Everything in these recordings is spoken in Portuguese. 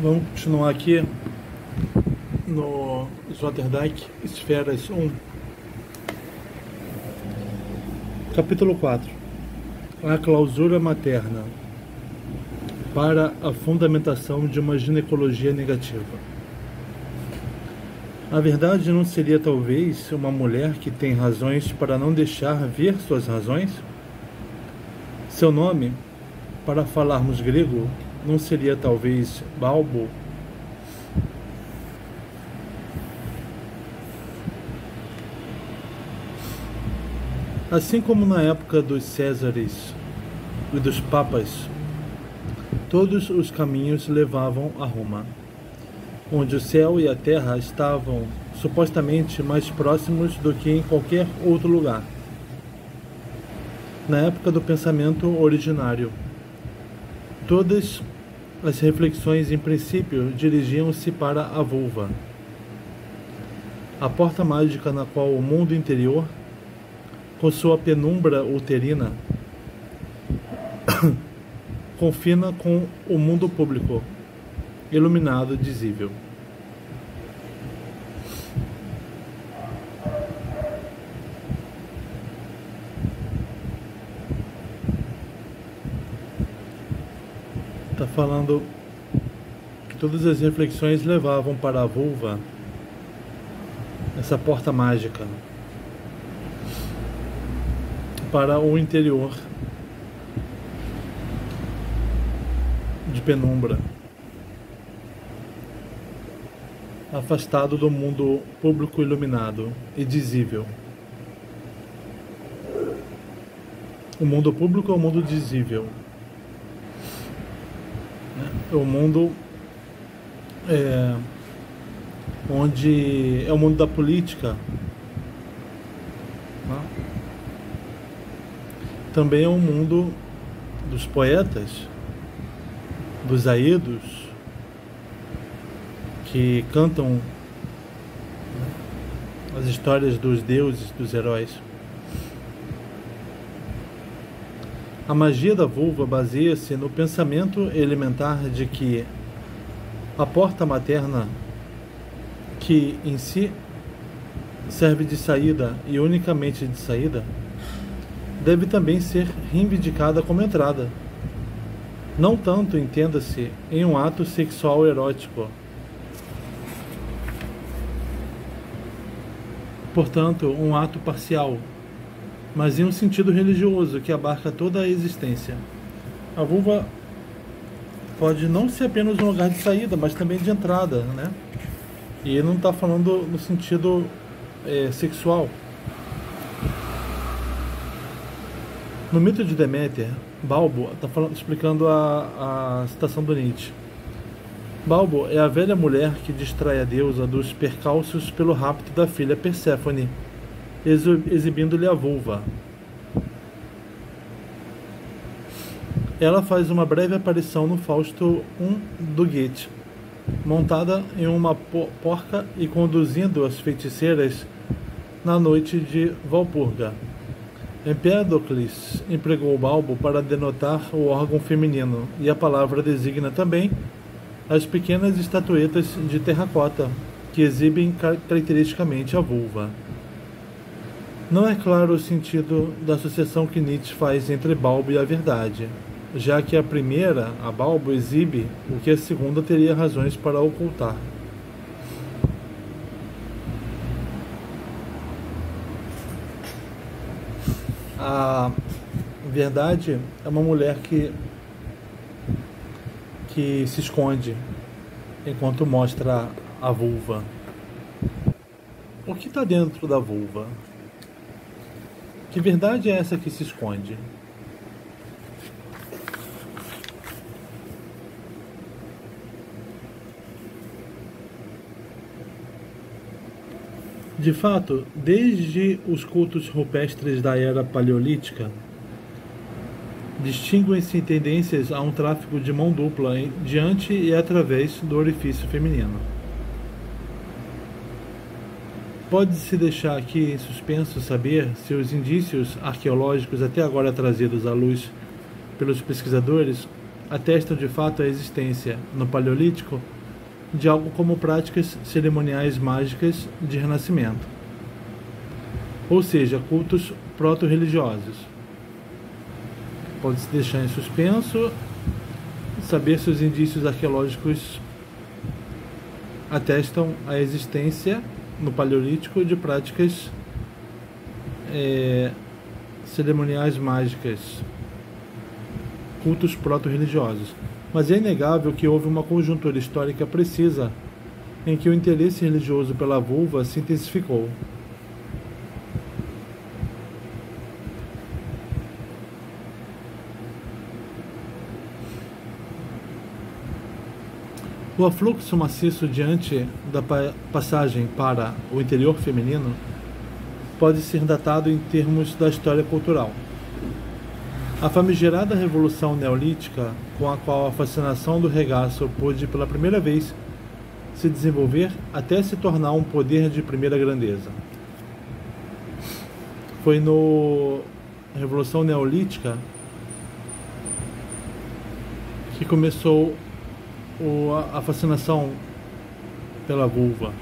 Vamos continuar aqui no Sloterdijk, Esferas 1. Capítulo 4. A clausura materna para a fundamentação de uma ginecologia negativa. A verdade não seria talvez uma mulher que tem razões para não deixar ver suas razões? Seu nome, para falarmos grego, não seria talvez Balbo? Assim como na época dos Césares e dos Papas, todos os caminhos levavam a Roma, onde o céu e a terra estavam supostamente mais próximos do que em qualquer outro lugar. Na época do pensamento originário, todas as reflexões em princípio dirigiam-se para a vulva, a porta mágica na qual o mundo interior, com sua penumbra uterina, confina com o mundo público, iluminado, dizível. Está falando que todas as reflexões levavam para a vulva, essa porta mágica, para o interior de penumbra, afastado do mundo público iluminado e dizível. O mundo público é o mundo dizível. É o mundo onde é o mundo da política. Também é um mundo dos poetas, dos aídos, que cantam as histórias dos deuses, dos heróis. A magia da vulva baseia-se no pensamento elementar de que a porta materna, que em si serve de saída e unicamente de saída, deve também ser reivindicada como entrada. Não tanto, entenda-se, em um ato sexual erótico. Portanto, um ato parcial, mas em um sentido religioso que abarca toda a existência. A vulva pode não ser apenas um lugar de saída, mas também de entrada, né? E ele não está falando no sentido sexual. No mito de Deméter, Balbo está explicando a citação do Nietzsche. Balbo é a velha mulher que distrai a deusa dos percalços pelo rapto da filha Perséfone, exibindo-lhe a vulva. Ela faz uma breve aparição no Fausto I do Goethe, montada em uma porca e conduzindo as feiticeiras na noite de Valpurga. Empédocles empregou o Balbo para denotar o órgão feminino, e a palavra designa também as pequenas estatuetas de terracota que exibem caracteristicamente a vulva. Não é claro o sentido da associação que Nietzsche faz entre Balbo e a verdade, já que a primeira, a Balbo, exibe o que a segunda teria razões para ocultar. A verdade é uma mulher que se esconde enquanto mostra a vulva. O que está dentro da vulva? Que verdade é essa que se esconde? De fato, desde os cultos rupestres da era paleolítica, distinguem-se tendências a um tráfico de mão dupla diante e através do orifício feminino. Pode-se deixar aqui em suspenso saber se os indícios arqueológicos até agora trazidos à luz pelos pesquisadores atestam de fato a existência, no Paleolítico, de algo como práticas cerimoniais mágicas de renascimento, ou seja, cultos proto-religiosos. Pode-se deixar em suspenso saber se os indícios arqueológicos atestam a existência, no Paleolítico, de práticas cerimoniais mágicas, cultos proto-religiosos. Mas é inegável que houve uma conjuntura histórica precisa em que o interesse religioso pela vulva se intensificou. O afluxo maciço diante da passagem para o interior feminino pode ser datado em termos da história cultural. A famigerada Revolução Neolítica, com a qual a fascinação do regaço pôde pela primeira vez se desenvolver até se tornar um poder de primeira grandeza. Foi na Revolução Neolítica que começou a fascinação pela vulva.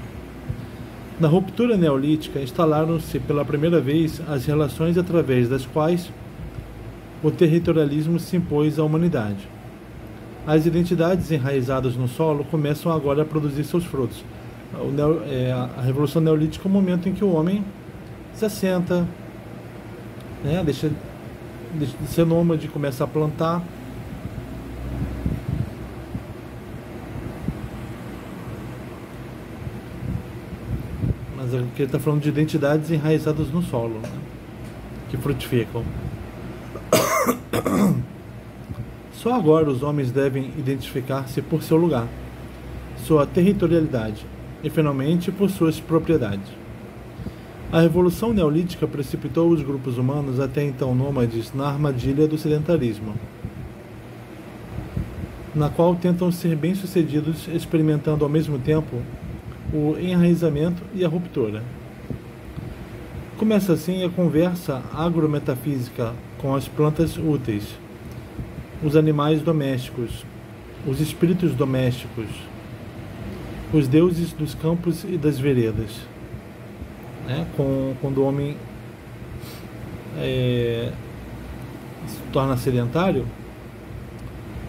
Na ruptura neolítica, instalaram-se pela primeira vez as relações através das quais o territorialismo se impôs à humanidade. As identidades enraizadas no solo começam agora a produzir seus frutos. A Revolução Neolítica é o momento em que o homem se assenta, deixa de ser nômade, começa a plantar. Mas aqui ele está falando de identidades enraizadas no solo, que frutificam. Só agora os homens devem identificar-se por seu lugar, sua territorialidade e, finalmente, por suas propriedades. A Revolução Neolítica precipitou os grupos humanos, até então nômades, na armadilha do sedentarismo, na qual tentam ser bem-sucedidos experimentando ao mesmo tempo o enraizamento e a ruptura. Começa assim a conversa agrometafísica com as plantas úteis, os animais domésticos, os espíritos domésticos, os deuses dos campos e das veredas. Quando o homem se torna sedentário,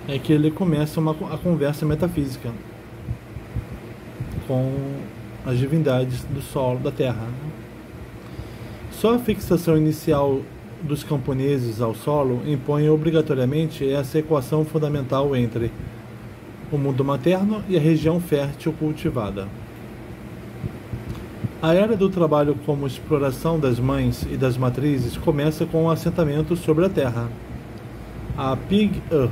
é que ele começa a conversa metafísica com as divindades do solo, da terra. Só a fixação inicial dos camponeses ao solo impõe obrigatoriamente essa equação fundamental entre o mundo materno e a região fértil cultivada. A era do trabalho como exploração das mães e das matrizes começa com o assentamento sobre a terra, a Pig Earth,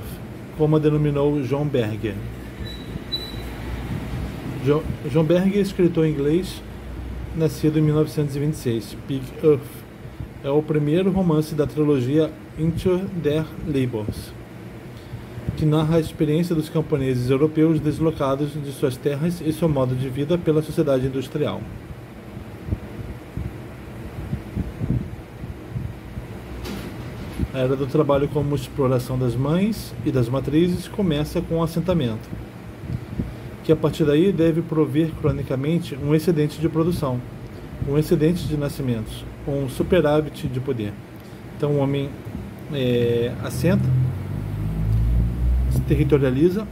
como a denominou John Berger. John Berger é escritor inglês, nascido em 1926. Pig Earth é o primeiro romance da trilogia Into der Labors, que narra a experiência dos camponeses europeus deslocados de suas terras e seu modo de vida pela sociedade industrial. A era do trabalho como exploração das mães e das matrizes começa com o assentamento, que a partir daí deve prover cronicamente um excedente de produção, um excedente de nascimentos, um superávit de poder. Então o homem assenta, se territorializa,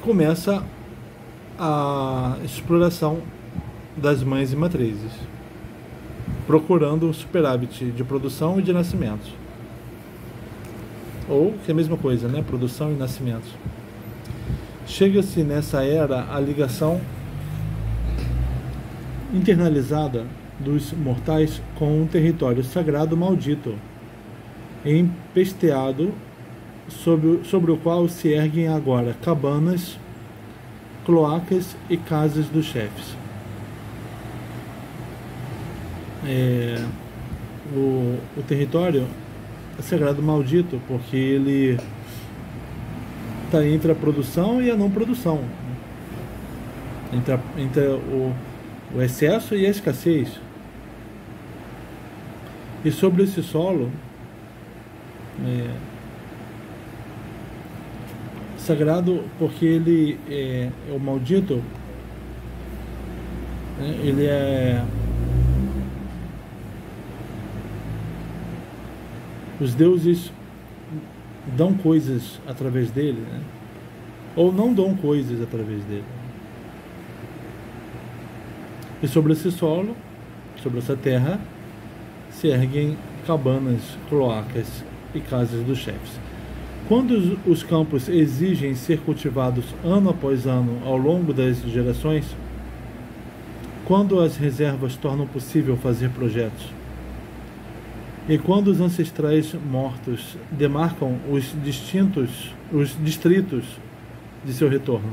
começa a exploração das mães e matrizes, procurando um superávit de produção e de nascimentos. Ou, que é a mesma coisa, produção e nascimentos. Chega-se nessa era à ligação internalizada dos mortais com um território sagrado maldito, empesteado, sobre o qual se erguem agora cabanas, cloacas e casas dos chefes. O território é sagrado maldito porque ele está entre a produção e a não produção, entre o excesso e a escassez. E sobre esse solo sagrado porque ele é o maldito, né? Ele é... Os deuses dão coisas através dele, né? Ou não dão coisas através dele. E sobre esse solo, sobre essa terra, se erguem cabanas, cloacas e casas dos chefes. Quando os campos exigem ser cultivados ano após ano ao longo das gerações, quando as reservas tornam possível fazer projetos, e quando os ancestrais mortos demarcam os distritos de seu retorno,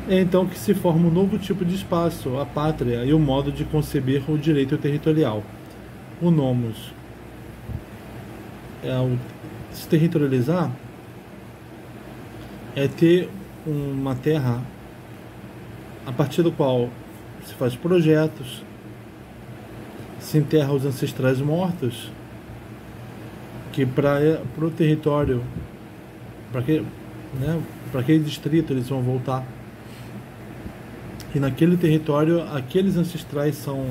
é então que se forma um novo tipo de espaço, a pátria e o modo de conceber o direito territorial, o nomos. Se territorializar é ter uma terra a partir do qual se faz projetos, se enterra os ancestrais mortos, que para o território, para aquele distrito eles vão voltar. E naquele território, aqueles ancestrais são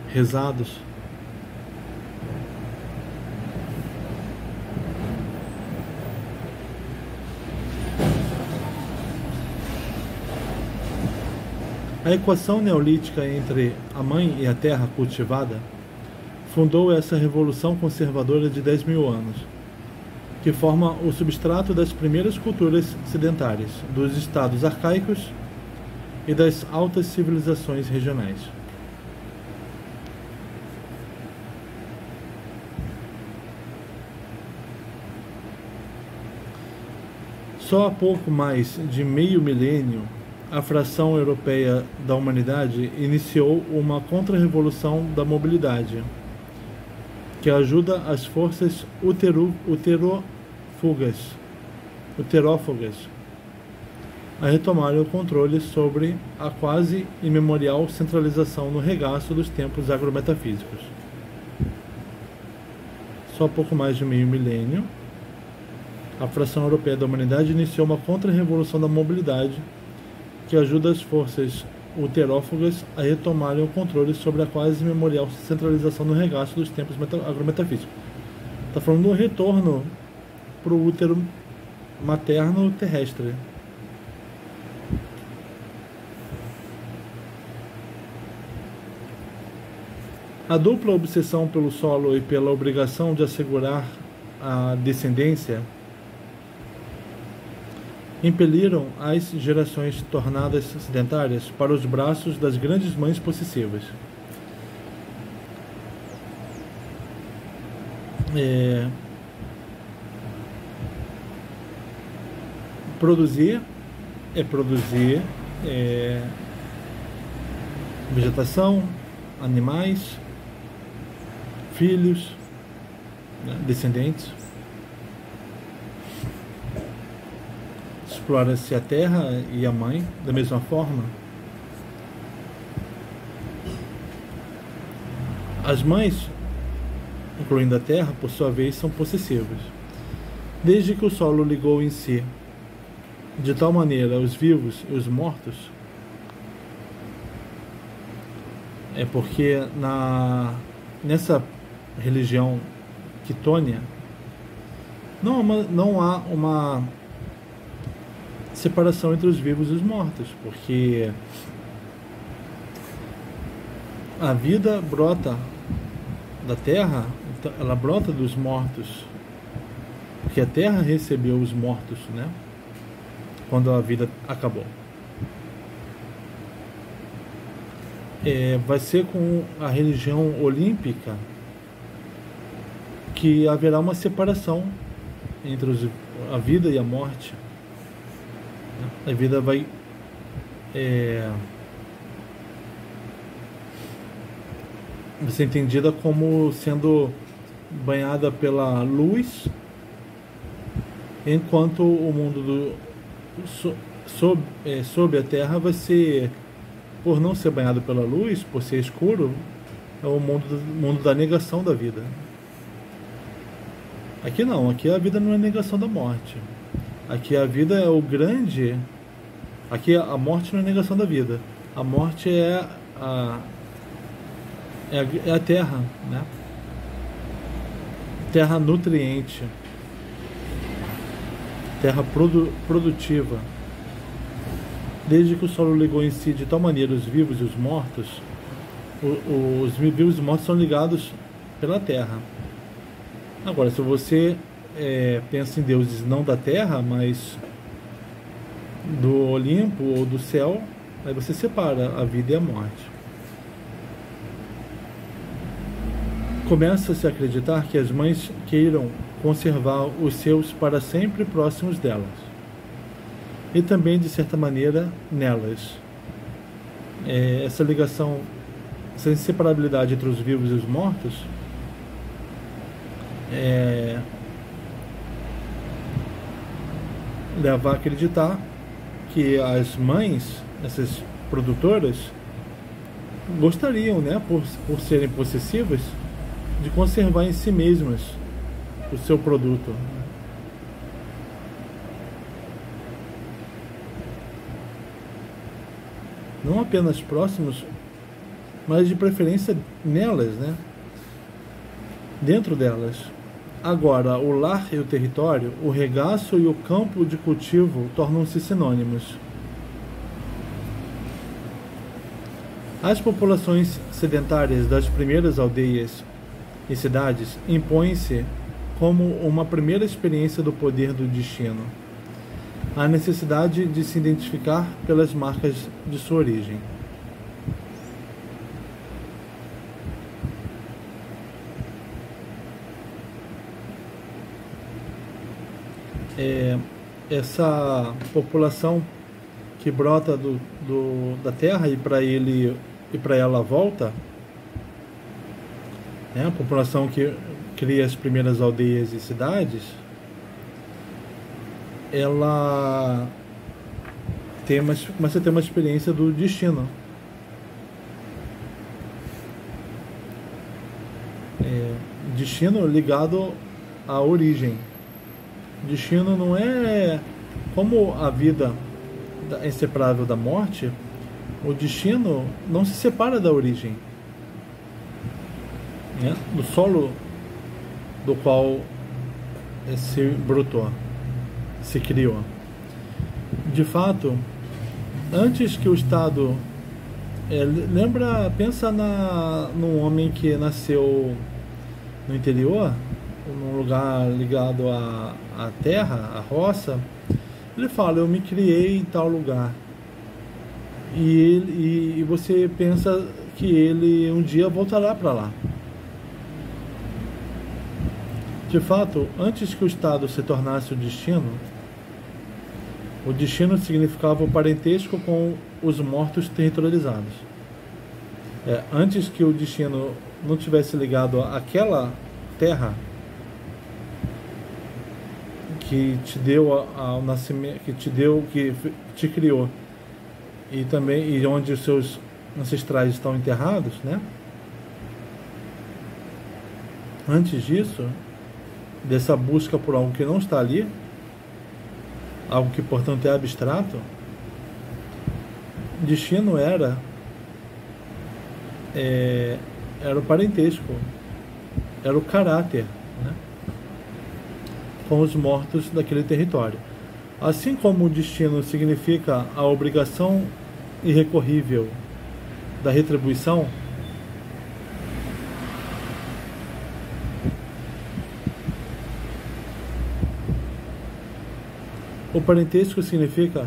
rezados. A equação neolítica entre a mãe e a terra cultivada fundou essa revolução conservadora de 10.000 anos, que forma o substrato das primeiras culturas sedentárias, dos estados arcaicos e das altas civilizações regionais. Só há pouco mais de meio milênio, a fração europeia da humanidade iniciou uma contra-revolução da mobilidade, que ajuda as forças uterófagas a retomarem o controle sobre a quase imemorial centralização no regaço dos tempos agrometafísicos. Só há pouco mais de meio milênio, a fração europeia da humanidade iniciou uma contra-revolução da mobilidade que ajuda as forças uterófagas a retomarem o controle sobre a quase imemorial centralização no regaço dos tempos agrometafísicos. Está falando do retorno para o útero materno terrestre. A dupla obsessão pelo solo e pela obrigação de assegurar a descendência impeliram as gerações tornadas sedentárias para os braços das grandes mães possessivas. Produzir vegetação, animais, filhos, né, descendentes. Explora-se a terra e a mãe da mesma forma. As mães, incluindo a terra, por sua vez, são possessivas. Desde que o solo ligou em si, de tal maneira, os vivos e os mortos, é porque nessa religião quitônia não há uma separação entre os vivos e os mortos, porque a vida brota da terra, ela brota dos mortos, porque a terra recebeu os mortos, né? Quando a vida acabou. Vai ser com a religião olímpica que haverá uma separação entre a vida e a morte. A vida vai ser entendida como sendo banhada pela luz, enquanto o mundo sob a terra vai ser, por não ser banhado pela luz, por ser escuro, é o mundo da negação da vida. Aqui não, aqui a vida não é negação da morte. Aqui a vida é o grande. Aqui a morte não é negação da vida. A morte é a terra, né? Terra nutriente, terra produtiva. Desde que o solo ligou em si de tal maneira os vivos e os mortos, os vivos e os mortos são ligados pela terra. Agora, se você pensa em deuses não da terra, mas do Olimpo ou do céu, aí você separa a vida e a morte. Começa-se a acreditar que as mães queiram conservar os seus para sempre próximos delas, e também, de certa maneira, nelas. Essa ligação, essa inseparabilidade entre os vivos e os mortos, leva a acreditar que as mães, essas produtoras, gostariam, né, por serem possessivas, de conservar em si mesmas o seu produto. Não apenas próximos, mas de preferência nelas, né? Dentro delas. Agora, o lar e o território, o regaço e o campo de cultivo tornam-se sinônimos. As populações sedentárias das primeiras aldeias e cidades impõem-se como uma primeira experiência do poder do destino, a necessidade de se identificar pelas marcas de sua origem. Essa população que brota da terra e para ela volta, né? A população que cria as primeiras aldeias e cidades, ela começa a ter uma experiência do destino. Destino ligado à origem. Destino não é como a vida é inseparável da morte. O destino não se separa da origem, né? Do solo do qual se brotou, se criou. De fato, antes que o Estado pensa num homem que nasceu no interior, num lugar ligado à terra, à roça. Ele fala: eu me criei em tal lugar. E você pensa que ele um dia voltará para lá. De fato, antes que o Estado se tornasse o destino significava o parentesco com os mortos territorializados. Antes que o destino não tivesse ligado àquela terra que te deu ao nascimento, que te criou, e onde os seus ancestrais estão enterrados, né? Antes disso, dessa busca por algo que não está ali, algo que portanto é abstrato, destino era o parentesco, era o caráter, né, com os mortos daquele território. Assim como o destino significa a obrigação irrecorrível da retribuição, o parentesco significa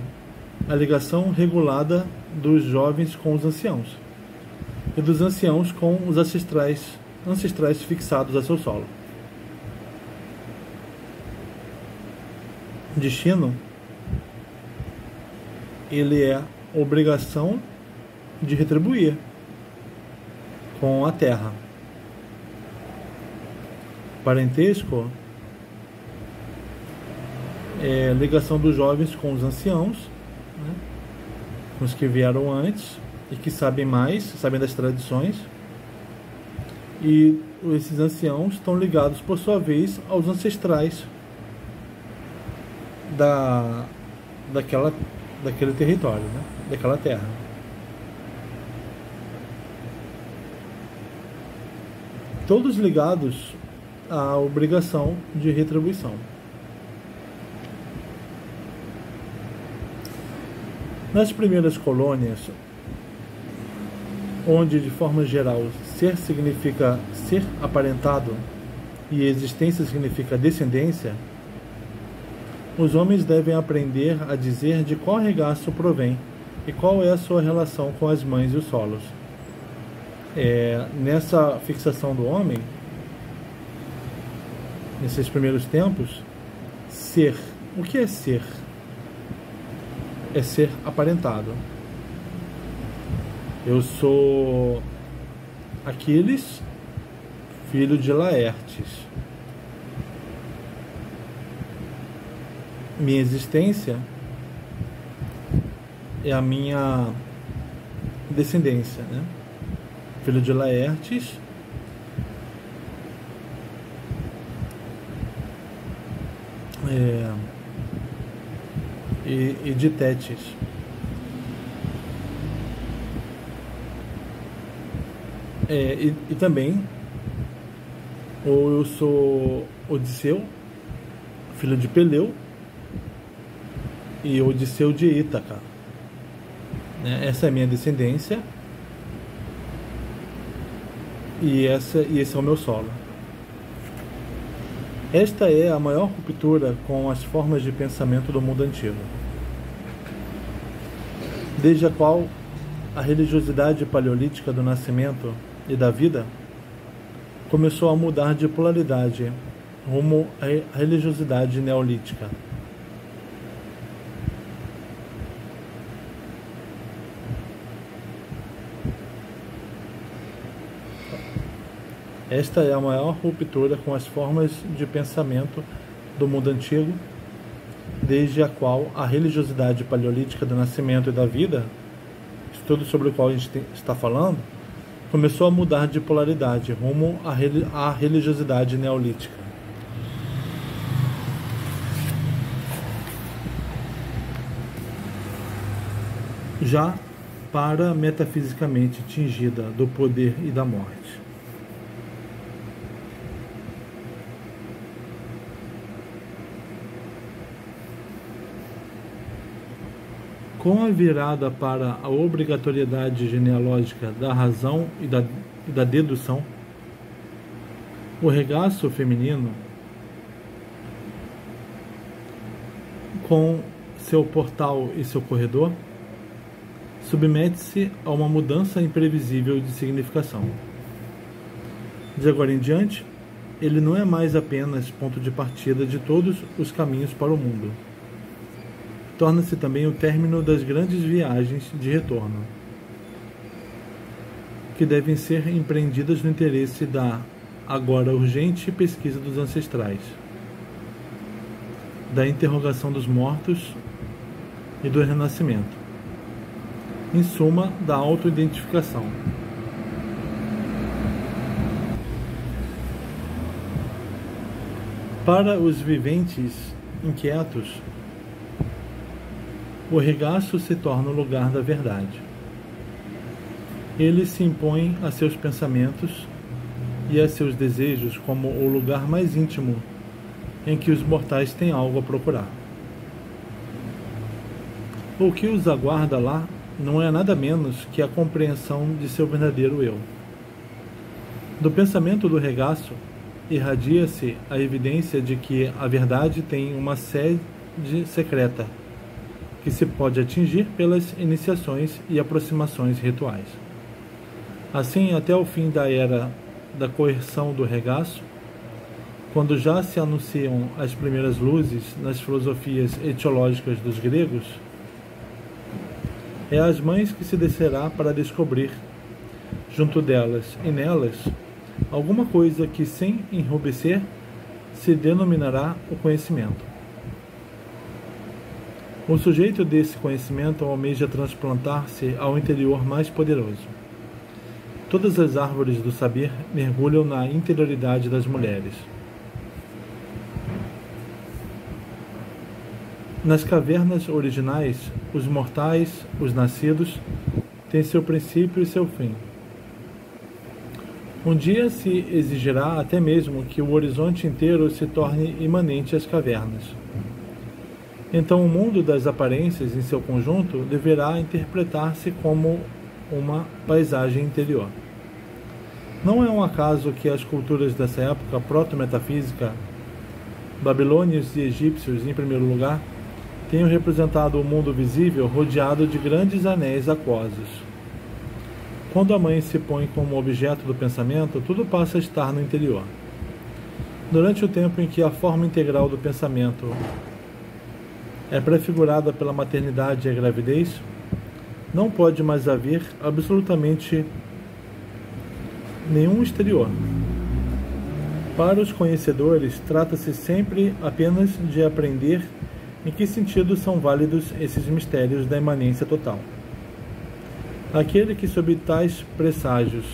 a ligação regulada dos jovens com os anciãos e dos anciãos com os ancestrais fixados a seu solo. Destino, ele é obrigação de retribuir com a terra. Parentesco é ligação dos jovens com os anciãos, né, com os que vieram antes e que sabem mais, sabem das tradições, E esses anciãos estão ligados, por sua vez, aos ancestrais daquele território, né? Daquela terra. Todos ligados à obrigação de retribuição. Nas primeiras colônias, onde de forma geral ser significa ser aparentado e existência significa descendência, os homens devem aprender a dizer de qual regaço provém e qual é a sua relação com as mães e os solos. Nessa fixação do homem, nesses primeiros tempos, ser. O que é ser? É ser aparentado. Eu sou Aquiles, filho de Laertes. Minha existência é a minha descendência, né? Filho de Laertes, e de Tétis. E também, ou eu sou Odisseu, filho de Peleu, e Odisseu de Ítaca. Essa é a minha descendência, e esse é o meu solo. Esta é a maior ruptura com as formas de pensamento do mundo antigo, desde a qual a religiosidade paleolítica do nascimento e da vida começou a mudar de polaridade rumo à religiosidade neolítica. Esta é a maior ruptura com as formas de pensamento do mundo antigo, desde a qual a religiosidade paleolítica do nascimento e da vida, estudo sobre o qual a gente está falando, começou a mudar de polaridade rumo à religiosidade neolítica. Já para metafisicamente tingida do poder e da morte. Com a virada para a obrigatoriedade genealógica da razão e da dedução, o regaço feminino, com seu portal e seu corredor, submete-se a uma mudança imprevisível de significação. De agora em diante, ele não é mais apenas ponto de partida de todos os caminhos para o mundo. Torna-se também o término das grandes viagens de retorno, que devem ser empreendidas no interesse da agora urgente pesquisa dos ancestrais, da interrogação dos mortos e do renascimento, em suma, da autoidentificação. Para os viventes inquietos, o regaço se torna o lugar da verdade. Ele se impõe a seus pensamentos e a seus desejos como o lugar mais íntimo em que os mortais têm algo a procurar. O que os aguarda lá não é nada menos que a compreensão de seu verdadeiro eu. Do pensamento do regaço irradia-se a evidência de que a verdade tem uma sede secreta, que se pode atingir pelas iniciações e aproximações rituais. Assim, até o fim da era da coerção do regaço, quando já se anunciam as primeiras luzes nas filosofias etiológicas dos gregos, é às mães que se descerá para descobrir, junto delas e nelas, alguma coisa que, sem enrubescer, se denominará o conhecimento. O sujeito desse conhecimento almeja transplantar-se ao interior mais poderoso. Todas as árvores do saber mergulham na interioridade das mulheres. Nas cavernas originais, os mortais, os nascidos, têm seu princípio e seu fim. Um dia se exigirá até mesmo que o horizonte inteiro se torne imanente às cavernas. Então o mundo das aparências em seu conjunto deverá interpretar-se como uma paisagem interior. Não é um acaso que as culturas dessa época proto-metafísica, babilônios e egípcios em primeiro lugar, tenham representado o mundo visível rodeado de grandes anéis aquosos. Quando a mãe se põe como objeto do pensamento, tudo passa a estar no interior. Durante o tempo em que a forma integral do pensamento é prefigurada pela maternidade e a gravidez, não pode mais haver absolutamente nenhum exterior. Para os conhecedores, trata-se sempre apenas de aprender em que sentido são válidos esses mistérios da imanência total. Aquele que, sob tais presságios,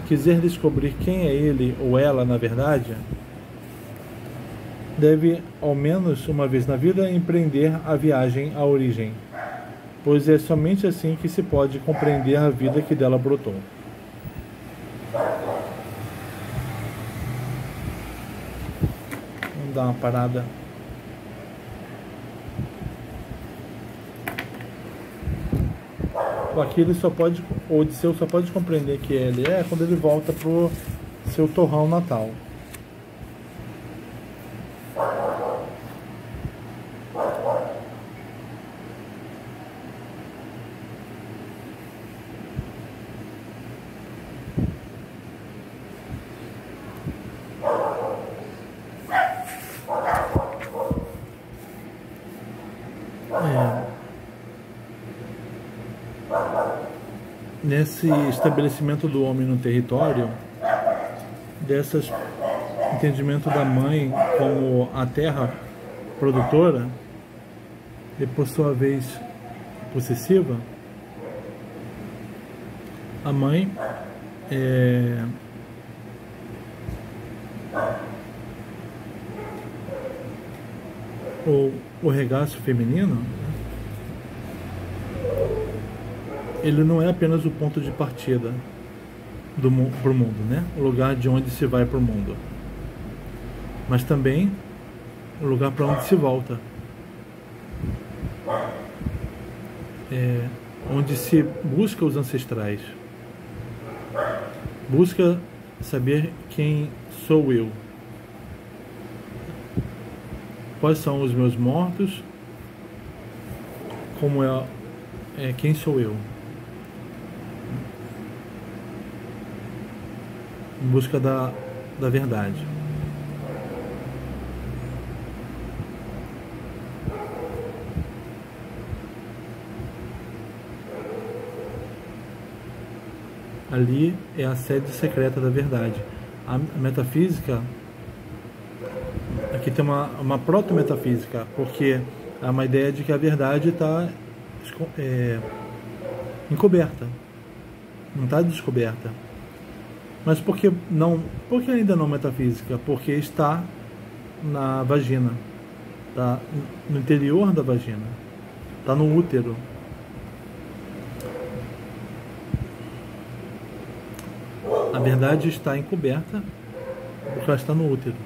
quiser descobrir quem é ele ou ela na verdade, deve, ao menos uma vez na vida, empreender a viagem à origem, pois é somente assim que se pode compreender a vida que dela brotou. Vamos dar uma parada. Aqui ele só pode, o Odisseu só pode compreender que ele é quando ele volta pro seu torrão natal. Nesse estabelecimento do homem no território, desse entendimento da mãe como a terra produtora e por sua vez possessiva, a mãe é o regaço feminino. Ele não é apenas o ponto de partida para o mundo, né? O lugar de onde se vai para o mundo, mas também o lugar para onde se volta, onde se busca os ancestrais, busca saber quem sou eu, quais são os meus mortos, como quem sou eu. Em busca da verdade. Ali é a sede secreta da verdade. A metafísica, aqui tem uma proto-metafísica, porque há uma ideia de que a verdade está encoberta, não está descoberta. Mas por que ainda não metafísica? Porque está na vagina, está no interior da vagina, está no útero. A verdade está encoberta porque ela está no útero.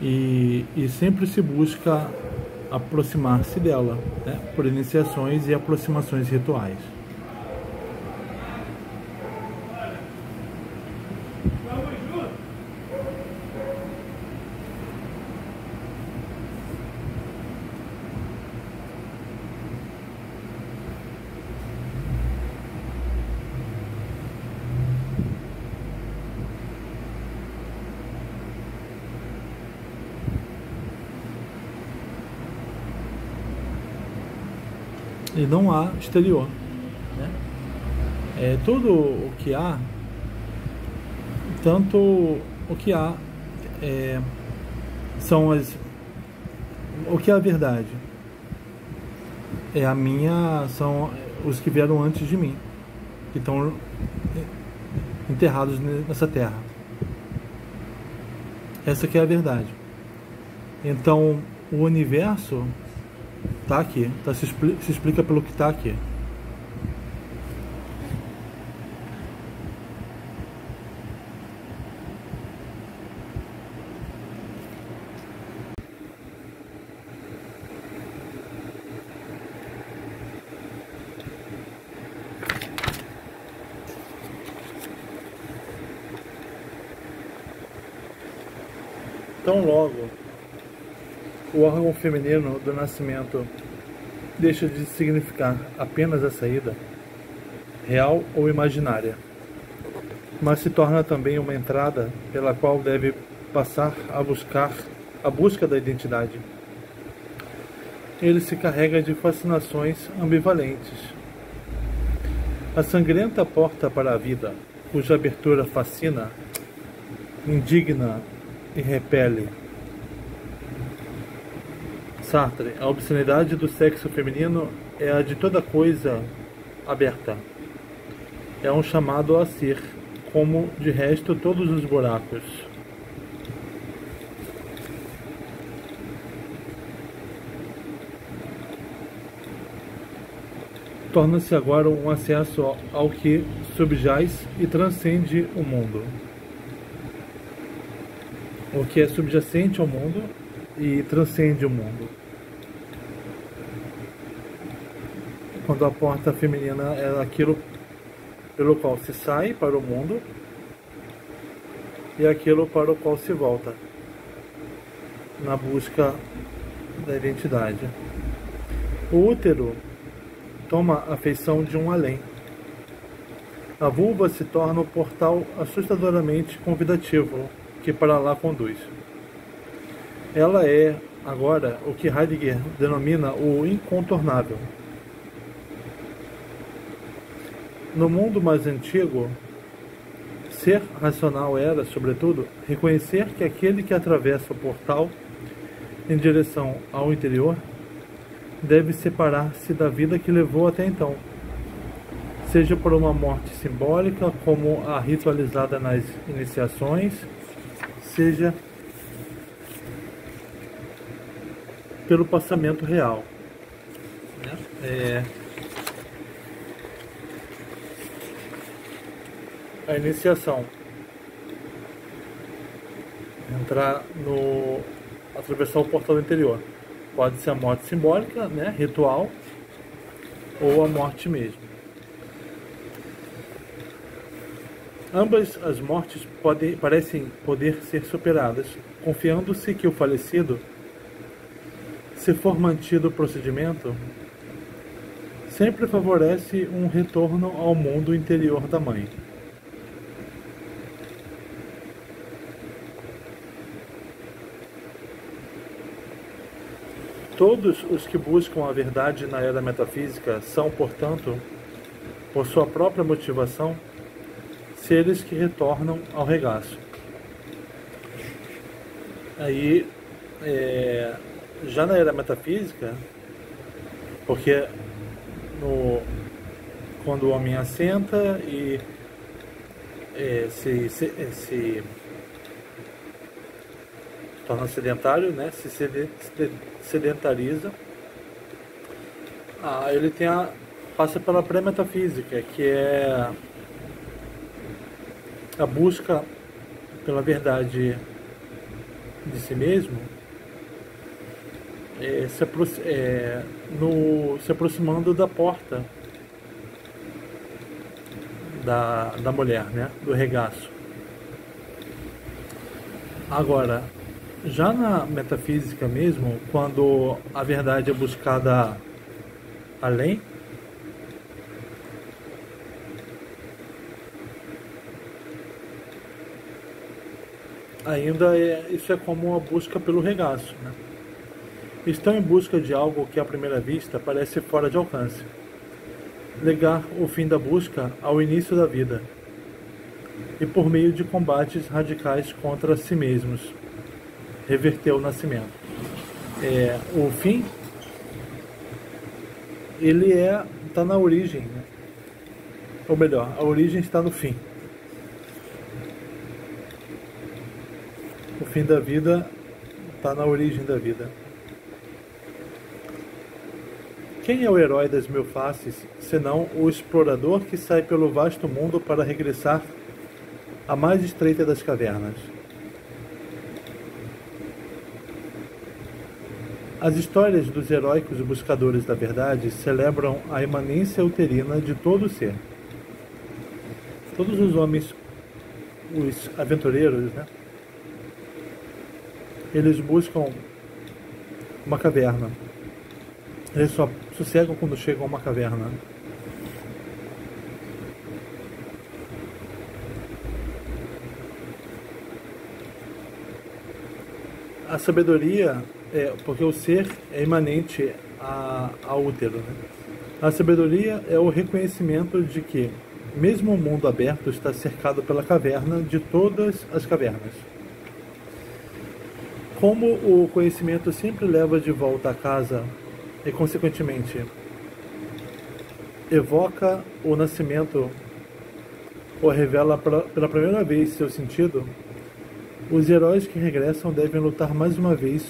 E sempre se busca aproximar-se dela, né, por iniciações e aproximações rituais. E não há exterior, né? Tudo o que há, tanto o que há são o que é a verdade. É a minha, são os que vieram antes de mim, que estão enterrados nessa terra. Essa que é a verdade. Então, o universo está aqui, se explica pelo que está aqui. Tão logo o órgão feminino do nascimento deixa de significar apenas a saída, real ou imaginária, mas se torna também uma entrada pela qual deve passar a busca da identidade. Ele se carrega de fascinações ambivalentes. A sangrenta porta para a vida, cuja abertura fascina, indigna e repele. Sartre, a obscenidade do sexo feminino é a de toda coisa aberta. É um chamado a ser, como de resto todos os buracos. Torna-se agora um acesso ao que subjaz e transcende o mundo. O que é subjacente ao mundo e transcende o mundo. Quando a porta feminina é aquilo pelo qual se sai para o mundo e aquilo para o qual se volta, na busca da identidade. O útero toma a feição de um além. A vulva se torna o portal assustadoramente convidativo que para lá conduz. Ela é, agora, o que Heidegger denomina o incontornável. No mundo mais antigo, ser racional era, sobretudo, reconhecer que aquele que atravessa o portal em direção ao interior deve separar-se da vida que levou até então, seja por uma morte simbólica, como a ritualizada nas iniciações, seja pelo passamento real. A iniciação, atravessar o portal interior, pode ser a morte simbólica, né, ritual, ou a morte mesmo. Ambas as mortes parecem poder ser superadas, confiando-se que o falecido, se for mantido o procedimento, sempre favorece um retorno ao mundo interior da mãe. Todos os que buscam a verdade na era metafísica são, portanto, por sua própria motivação, seres que retornam ao regaço. Aí, já na era metafísica, porque quando o homem assenta e se torna sedentário, né, se sedentariza, ele passa pela pré-metafísica, que é a busca pela verdade de si mesmo, se aproximando da porta da mulher, né, do regaço. Agora, já na metafísica mesmo, quando a verdade é buscada além, ainda isso é como a busca pelo regaço, né? Estão em busca de algo que à primeira vista parece fora de alcance. Ligar o fim da busca ao início da vida e por meio de combates radicais contra si mesmos, reverter o nascimento. O fim ele está na origem, né? Ou melhor, a origem está no fim. O fim da vida está na origem da vida. Quem é o herói das mil faces, senão o explorador que sai pelo vasto mundo para regressar à mais estreita das cavernas? As histórias dos heróicos buscadores da verdade celebram a imanência uterina de todo o ser. Todos os homens, os aventureiros, né? Eles buscam uma caverna. Eles só sossegam quando chegam a uma caverna. A sabedoria porque o ser é imanente ao útero, né? A sabedoria é o reconhecimento de que, mesmo o mundo aberto está cercado pela caverna de todas as cavernas. Como o conhecimento sempre leva de volta a casa e, consequentemente, evoca o nascimento ou revela pela primeira vez seu sentido, os heróis que regressam devem lutar mais uma vez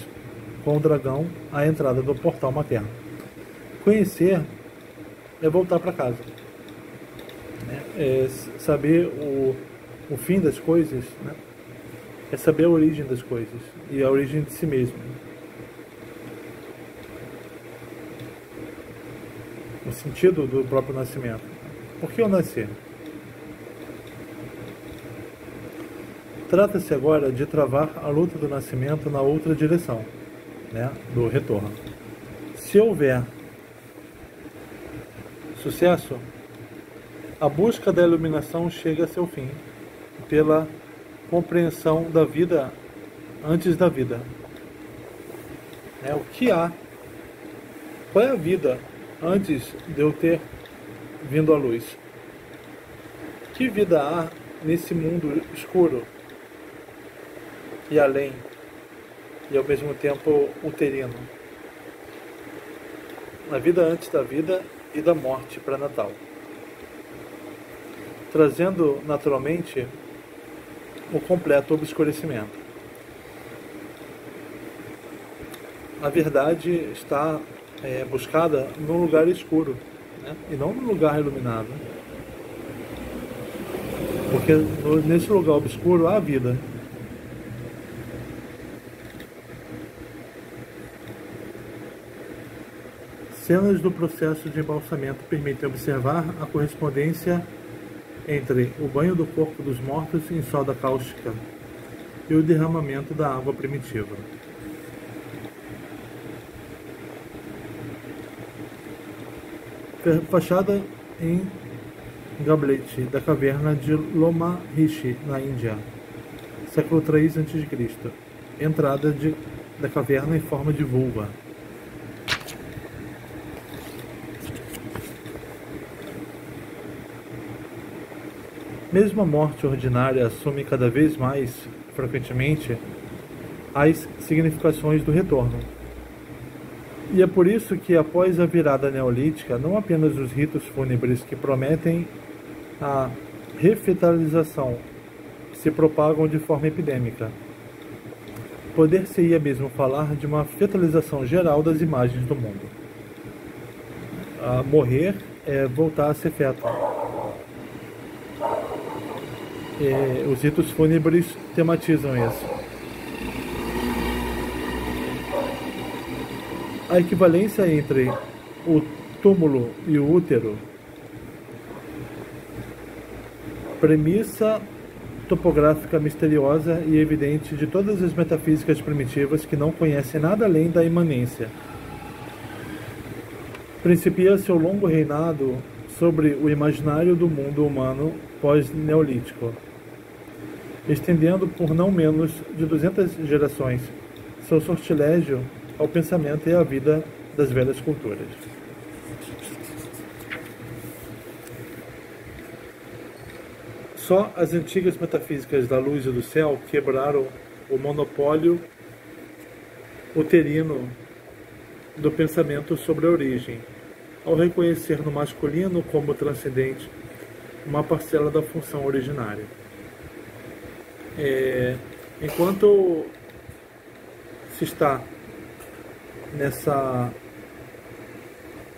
com o dragão à entrada do portal materno. Conhecer é voltar para casa. É saber o fim das coisas, né? É saber a origem das coisas e a origem de si mesmo. O sentido do próprio nascimento. Por que eu nasci? Trata-se agora de travar a luta do nascimento na outra direção, né? Do retorno. Se houver sucesso, a busca da iluminação chega a seu fim pela compreensão da vida antes da vida. O que há? Qual é a vida antes de eu ter vindo à luz? Que vida há nesse mundo escuro e além, e ao mesmo tempo uterino? A vida antes da vida e da morte pré-natal, trazendo naturalmente o completo obscurecimento. A verdade está buscada num lugar escuro, né? E não num lugar iluminado, porque nesse lugar obscuro há vida. Cenas do processo de embalsamento permitem observar a correspondência entre o banho do corpo dos mortos em soda cáustica e o derramamento da água primitiva. Fachada em gablete da caverna de Loma Rishi, na Índia, século III a.C. Entrada da caverna em forma de vulva. Mesmo a morte ordinária assume cada vez mais frequentemente as significações do retorno. E é por isso que, após a virada neolítica, não apenas os ritos fúnebres que prometem a revitalização se propagam de forma epidêmica. Poder-se-ia mesmo falar de uma fetalização geral das imagens do mundo. Morrer é voltar a ser feto. Os ritos fúnebres tematizam isso. A equivalência entre o túmulo e o útero, premissa topográfica misteriosa e evidente de todas as metafísicas primitivas que não conhecem nada além da imanência. Principia-se o longo reinado sobre o imaginário do mundo humano pós-neolítico, estendendo por não menos de 200 gerações seu sortilégio ao pensamento e à vida das velhas culturas. Só as antigas metafísicas da luz e do céu quebraram o monopólio uterino do pensamento sobre a origem, ao reconhecer no masculino como transcendente uma parcela da função originária. Enquanto se está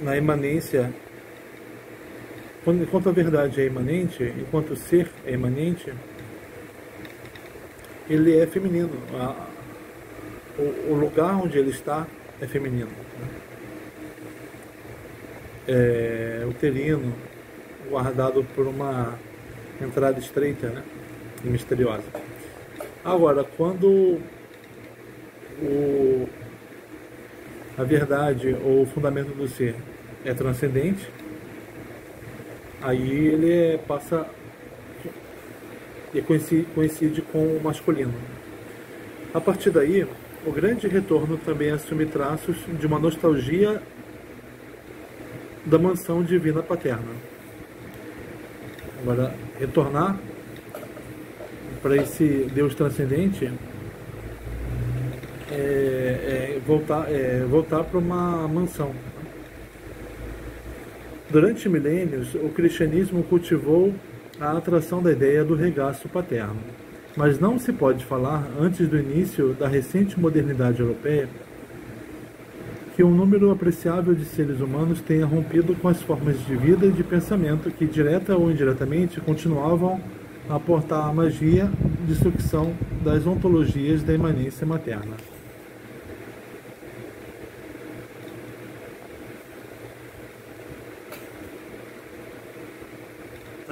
na imanência, enquanto a verdade é imanente, enquanto o ser é imanente, ele é feminino. O lugar onde ele está é feminino, uterino, guardado por uma entrada estreita, né, e misteriosa. Agora, quando a verdade ou o fundamento do ser é transcendente, aí ele passa e coincide com o masculino. A partir daí, o grande retorno também assume traços de uma nostalgia da mansão divina paterna. Agora, retornar para esse Deus transcendente voltar para uma mansão. Durante milênios, o cristianismo cultivou a atração da ideia do regaço paterno, mas não se pode falar, antes do início da recente modernidade europeia, que um número apreciável de seres humanos tenha rompido com as formas de vida e de pensamento que, direta ou indiretamente, continuavam a aportar a magia de sucção das ontologias da imanência materna.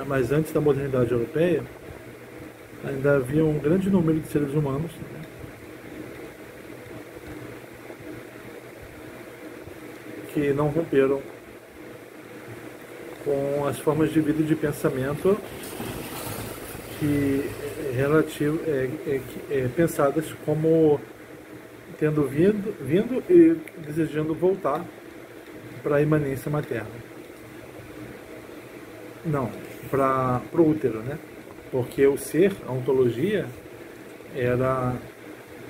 Mas antes da modernidade europeia, ainda havia um grande número de seres humanos que não romperam com as formas de vida e de pensamento que pensadas como tendo vindo e desejando voltar para a imanência materna. Não, para o útero, né? Porque o ser, a ontologia, era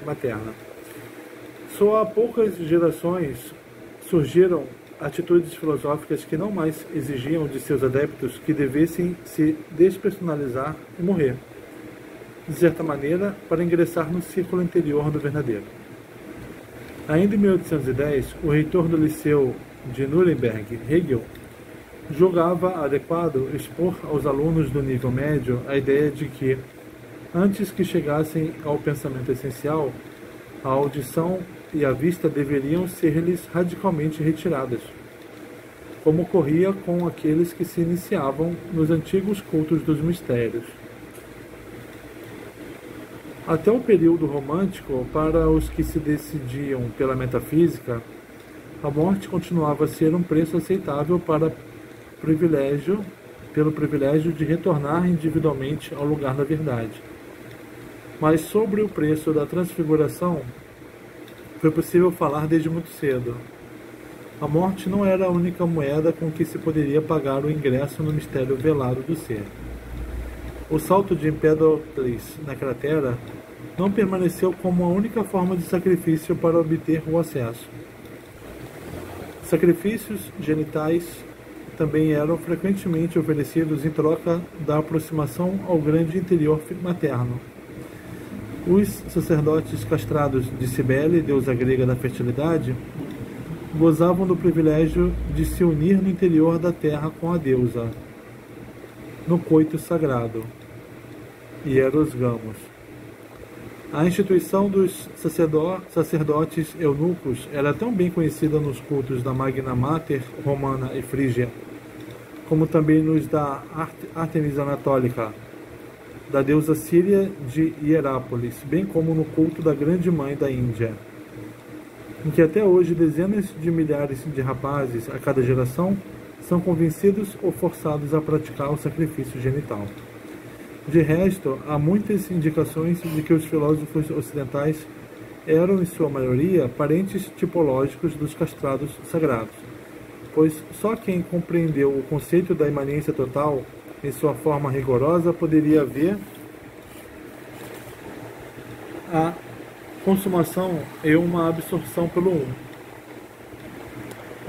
materna. Só há poucas gerações surgiram atitudes filosóficas que não mais exigiam de seus adeptos que devessem se despersonalizar e morrer, de certa maneira, para ingressar no círculo interior do verdadeiro. Ainda em 1810, o reitor do Liceu de Nuremberg, Hegel, julgava adequado expor aos alunos do nível médio a ideia de que, antes que chegassem ao pensamento essencial, a audição e a vista deveriam ser-lhes radicalmente retiradas, como ocorria com aqueles que se iniciavam nos antigos cultos dos mistérios. Até o período romântico, para os que se decidiam pela metafísica, a morte continuava a ser um preço aceitável pelo privilégio de retornar individualmente ao lugar da verdade. Mas sobre o preço da transfiguração, foi possível falar desde muito cedo. A morte não era a única moeda com que se poderia pagar o ingresso no mistério velado do ser. O salto de Empédocles na cratera não permaneceu como a única forma de sacrifício para obter o acesso. Sacrifícios genitais também eram frequentemente oferecidos em troca da aproximação ao grande interior materno. Os sacerdotes castrados de Cibele, deusa grega da fertilidade, gozavam do privilégio de se unir no interior da terra com a deusa, no coito sagrado, Hieros Gamos. A instituição dos sacerdotes eunucos era tão bem conhecida nos cultos da Magna Mater romana e frígia, como também nos da Ártemis Anatólica, da deusa síria de Hierápolis, bem como no culto da Grande Mãe da Índia, em que até hoje dezenas de milhares de rapazes a cada geração são convencidos ou forçados a praticar o sacrifício genital. De resto, há muitas indicações de que os filósofos ocidentais eram, em sua maioria, parentes tipológicos dos castrados sagrados, pois só quem compreendeu o conceito da imanência total em sua forma rigorosa poderia ver a consumação e uma absorção pelo um.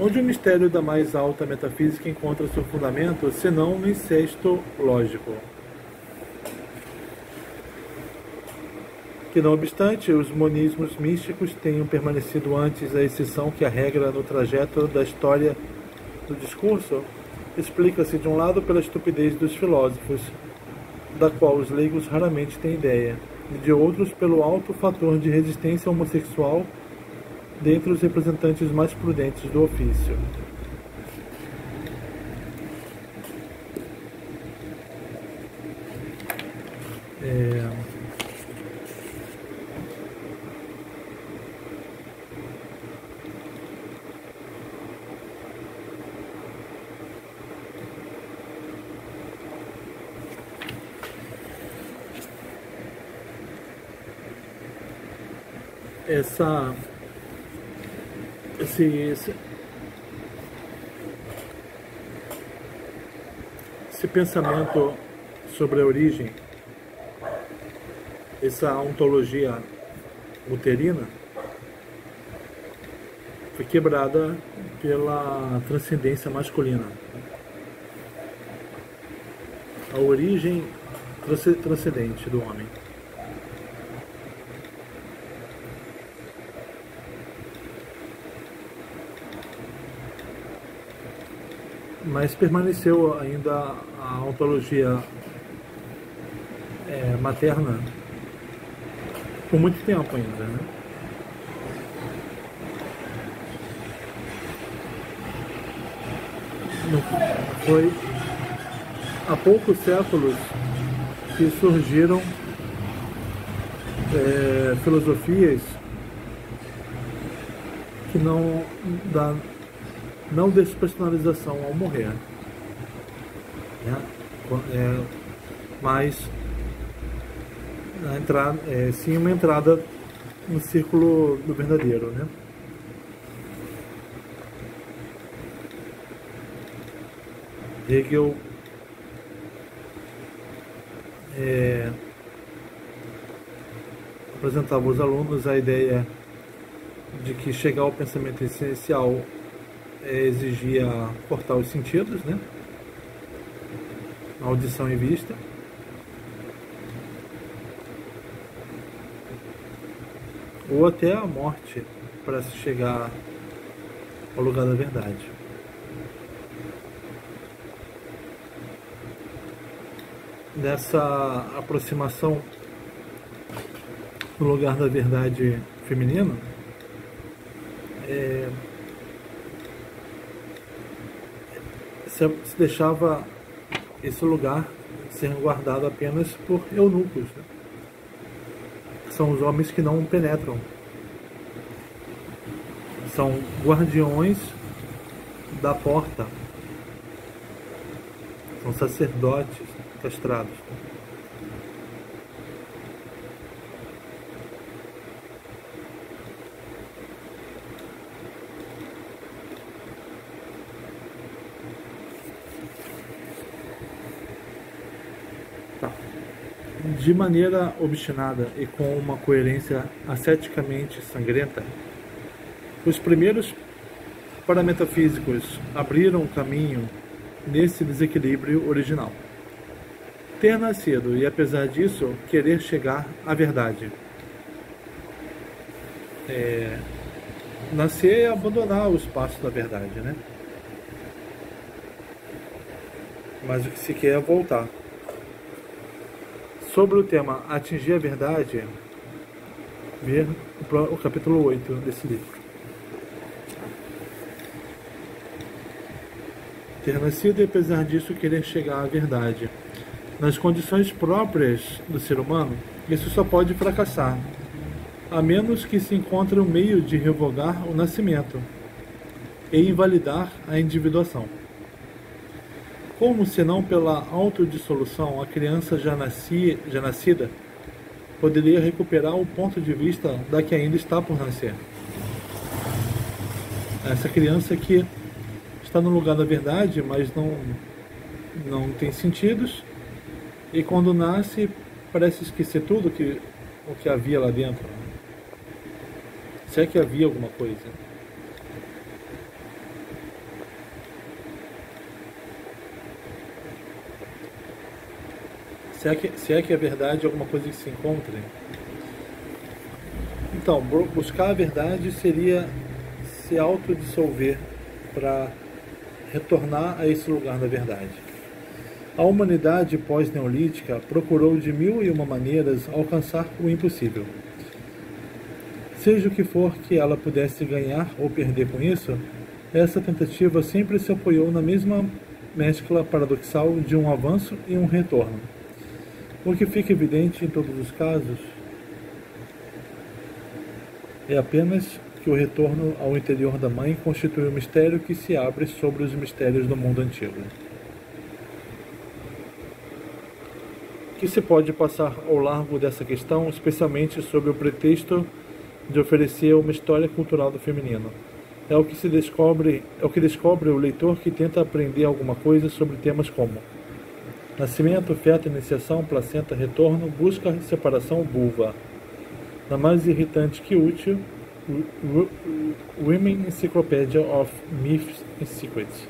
Onde o mistério da mais alta metafísica encontra seu fundamento, senão no incesto lógico? Que, não obstante, os monismos místicos tenham permanecido antes a exceção que a regra no trajeto da história do discurso, explica-se de um lado pela estupidez dos filósofos, da qual os leigos raramente têm ideia, e de outros pelo alto fator de resistência homossexual dentre os representantes mais prudentes do ofício. Esse pensamento sobre a origem, essa ontologia uterina, foi quebrada pela transcendência masculina. A origem transcendente do homem. Mas permaneceu ainda a ontologia materna por muito tempo ainda, né? Foi há poucos séculos que surgiram filosofias que não despersonalização ao morrer, né? Mas sim uma entrada no círculo do verdadeiro, né? Hegel apresentava aos alunos a ideia de que chegar ao pensamento essencial exigia cortar os sentidos, né? Audição e vista. Ou até a morte para se chegar ao lugar da verdade. Nessa aproximação do lugar da verdade feminino, se deixava esse lugar ser guardado apenas por eunucos, né? São os homens que não penetram, são guardiões da porta, são sacerdotes castrados. De maneira obstinada e com uma coerência asceticamente sangrenta, os primeiros parametafísicos abriram caminho nesse desequilíbrio original. Ter nascido e, apesar disso, querer chegar à verdade. Nascer é abandonar o espaço da verdade, né? Mas o que se quer é voltar. Sobre o tema Atingir a Verdade, ver o capítulo 8 desse livro. Ter nascido e, apesar disso, querer chegar à verdade. Nas condições próprias do ser humano, isso só pode fracassar, a menos que se encontre um meio de revogar o nascimento e invalidar a individuação. Como, senão pela autodissolução, a criança já nascida poderia recuperar o ponto de vista da que ainda está por nascer? Essa criança que está no lugar da verdade, mas não tem sentidos, e quando nasce parece esquecer tudo o que havia lá dentro. Se é que havia alguma coisa. Se é que a verdade é alguma coisa que se encontre. Então, buscar a verdade seria se autodissolver para retornar a esse lugar da verdade. A humanidade pós-neolítica procurou de mil e uma maneiras alcançar o impossível. Seja o que for que ela pudesse ganhar ou perder com isso, essa tentativa sempre se apoiou na mesma mescla paradoxal de um avanço e um retorno. O que fica evidente em todos os casos é apenas que o retorno ao interior da mãe constitui um mistério que se abre sobre os mistérios do mundo antigo. Que se pode passar ao largo dessa questão, especialmente sob o pretexto de oferecer uma história cultural do feminino. É o que descobre o leitor que tenta aprender alguma coisa sobre temas como nascimento, feto, iniciação, placenta, retorno, busca, separação, vulva. Na mais irritante que útil, Women Encyclopedia of Myths and Secrets.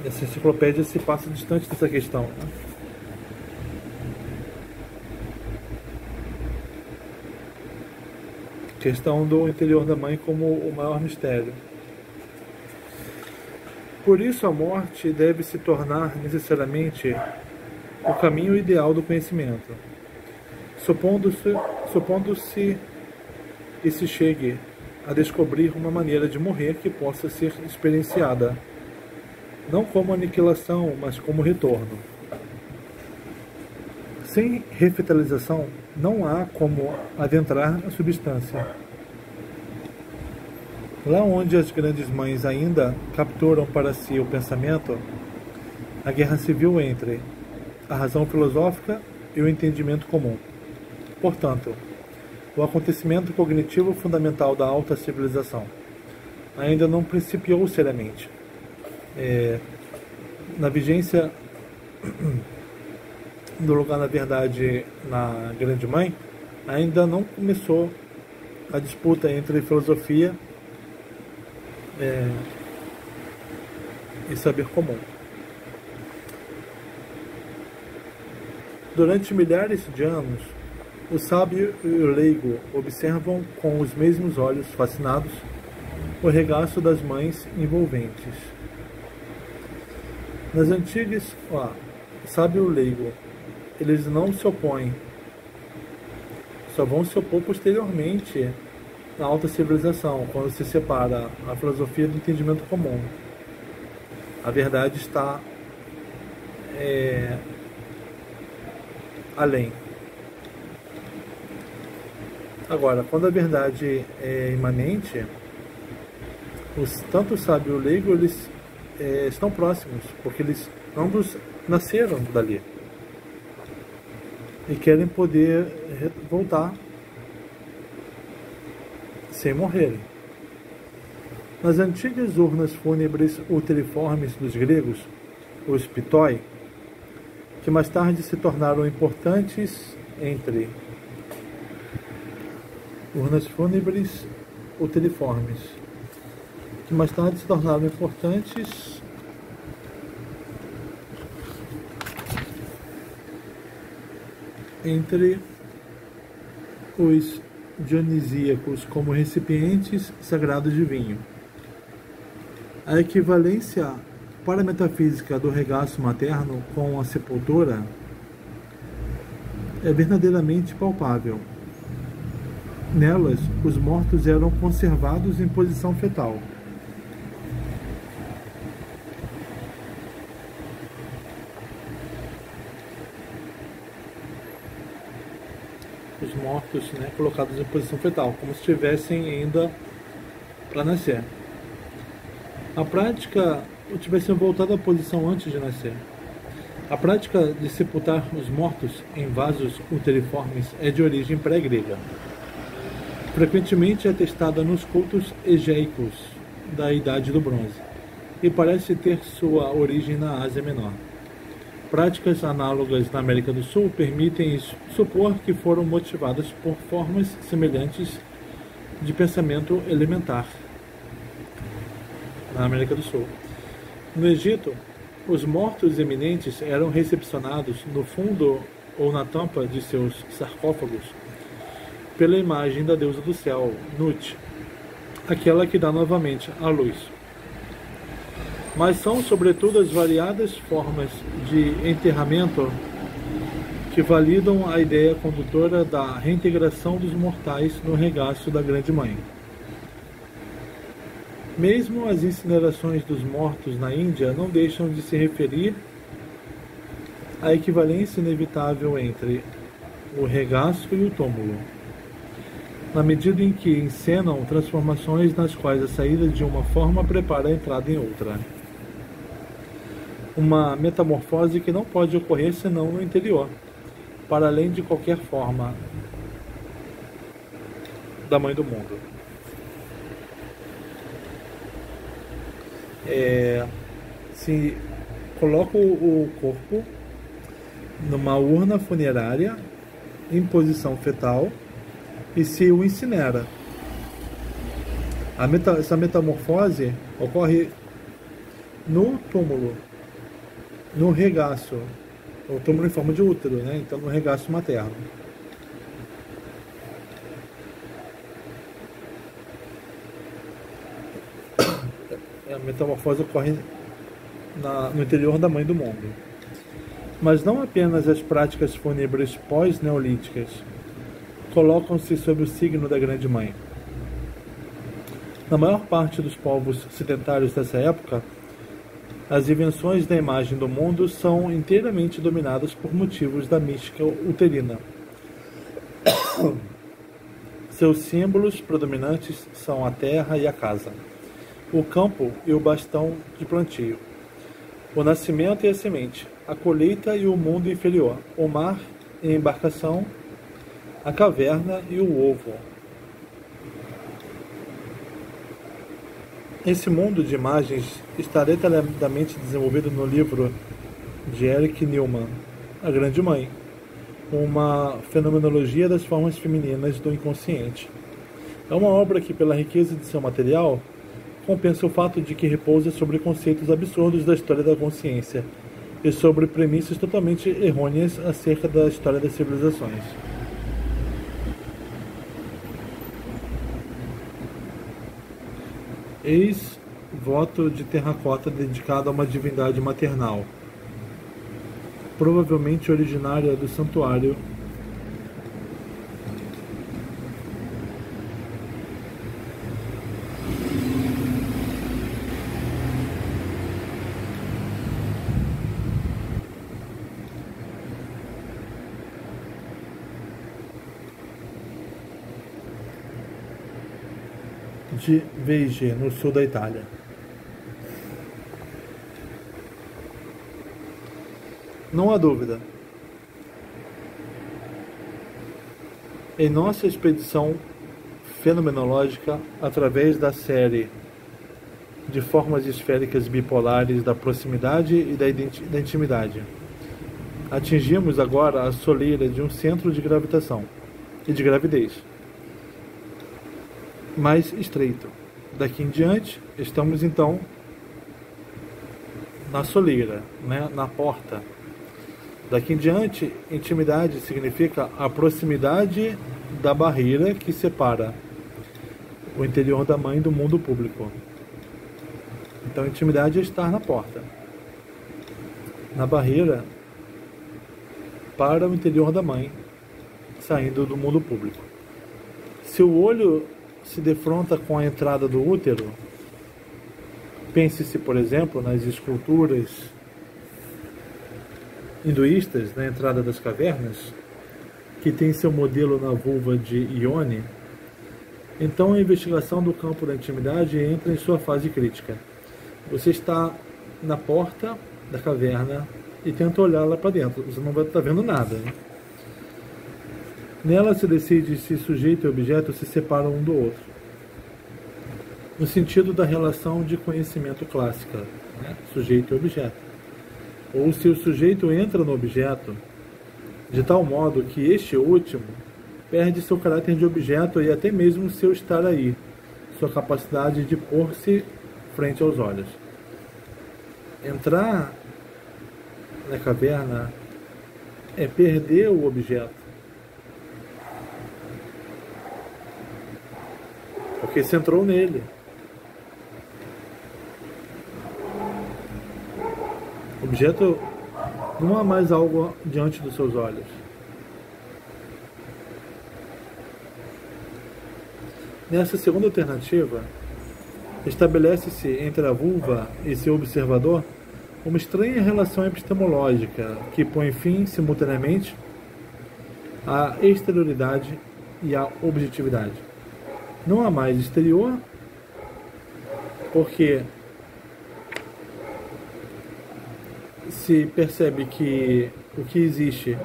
Essa enciclopédia se passa distante dessa questão. Questão do interior da mãe como o maior mistério. Por isso, a morte deve se tornar necessariamente o caminho ideal do conhecimento, supondo-se que se chegue a descobrir uma maneira de morrer que possa ser experienciada, não como aniquilação, mas como retorno. Sem revitalização, não há como adentrar a substância. Lá onde as grandes mães ainda capturam para si o pensamento, a guerra civil entre a razão filosófica e o entendimento comum. Portanto, o acontecimento cognitivo fundamental da alta civilização ainda não principiou seriamente. Na vigência do lugar na verdade na Grande Mãe, ainda não começou a disputa entre filosofia e saber comum. Durante milhares de anos, o sábio e o leigo observam com os mesmos olhos fascinados o regaço das mães envolventes. Nas antigas, o sábio e o leigo, eles não se opõem, só vão se opor posteriormente na alta civilização, quando se separa a filosofia do entendimento comum. A verdade está além. Agora, quando a verdade é imanente, tanto o sábio e o leigo, eles estão próximos, porque eles ambos nasceram dali e querem poder voltar sem morrerem. Nas antigas urnas fúnebres uteriformes dos gregos, os pitoi, que mais tarde se tornaram importantes entre urnas fúnebres uteriformes, que mais tarde se tornaram importantes entre os dionisíacos como recipientes sagrados de vinho. A equivalência parametafísica do regaço materno com a sepultura é verdadeiramente palpável. Nelas, os mortos eram conservados em posição fetal. Os mortos, colocados em posição fetal, como se estivessem ainda para nascer. A prática tivessem voltado à posição antes de nascer. A prática de sepultar os mortos em vasos uteriformes é de origem pré-grega. Frequentemente é atestada nos cultos egéicos da Idade do Bronze e parece ter sua origem na Ásia Menor. Práticas análogas na América do Sul permitem supor que foram motivadas por formas semelhantes de pensamento elementar na América do Sul. No Egito, os mortos eminentes eram recepcionados no fundo ou na tampa de seus sarcófagos pela imagem da deusa do céu, Nut, aquela que dá novamente a luz. Mas são, sobretudo, as variadas formas de enterramento que validam a ideia condutora da reintegração dos mortais no regaço da Grande Mãe. Mesmo as incinerações dos mortos na Índia não deixam de se referir à equivalência inevitável entre o regaço e o túmulo, na medida em que encenam transformações nas quais a saída de uma forma prepara a entrada em outra. Uma metamorfose que não pode ocorrer senão no interior, para além de qualquer forma da Mãe do Mundo. Se coloca o corpo numa urna funerária em posição fetal e se o incinera. Essa metamorfose ocorre no túmulo, no regaço, o túmulo em forma de útero, né? Então no regaço materno. A metamorfose ocorre no interior da Mãe do Mundo. Mas não apenas as práticas fúnebres pós-neolíticas colocam-se sob o signo da Grande Mãe. Na maior parte dos povos ocidentários dessa época, as invenções da imagem do mundo são inteiramente dominadas por motivos da mística uterina. Seus símbolos predominantes são a terra e a casa, o campo e o bastão de plantio, o nascimento e a semente, a colheita e o mundo inferior, o mar e a embarcação, a caverna e o ovo. Esse mundo de imagens está detalhadamente desenvolvido no livro de Eric Newman, A Grande Mãe, uma fenomenologia das formas femininas do inconsciente. É uma obra que, pela riqueza de seu material, compensa o fato de que repousa sobre conceitos absurdos da história da consciência e sobre premissas totalmente errôneas acerca da história das civilizações. Eis voto de terracota dedicado a uma divindade maternal, provavelmente originária do santuário de Veige, no sul da Itália. Não há dúvida. Em nossa expedição fenomenológica, através da série de formas esféricas bipolares da proximidade e da intimidade, atingimos agora a soleira de um centro de gravitação e de gravidez mais estreito. Daqui em diante, estamos então na soleira, né? Na porta. Daqui em diante, intimidade significa a proximidade da barreira que separa o interior da mãe do mundo público. Então, intimidade é estar na porta, na barreira para o interior da mãe, saindo do mundo público. Se o olho se defronta com a entrada do útero, pense-se, por exemplo, nas esculturas hinduístas na entrada das cavernas, que tem seu modelo na vulva de Ione, então a investigação do campo da intimidade entra em sua fase crítica. Você está na porta da caverna e tenta olhar lá para dentro, você não vai estar vendo nada, né? Nela se decide se sujeito e objeto se separam um do outro, no sentido da relação de conhecimento clássica, né? Sujeito e objeto. Ou se o sujeito entra no objeto de tal modo que este último perde seu caráter de objeto e até mesmo seu estar aí, sua capacidade de pôr-se frente aos olhos. Entrar na caverna é perder o objeto. Porque você entrou nele. O objeto não há mais algo diante dos seus olhos. Nessa segunda alternativa, estabelece-se entre a vulva e seu observador uma estranha relação epistemológica que põe fim, simultaneamente, à exterioridade e à objetividade. Não há mais exterior, porque se percebe que o que existe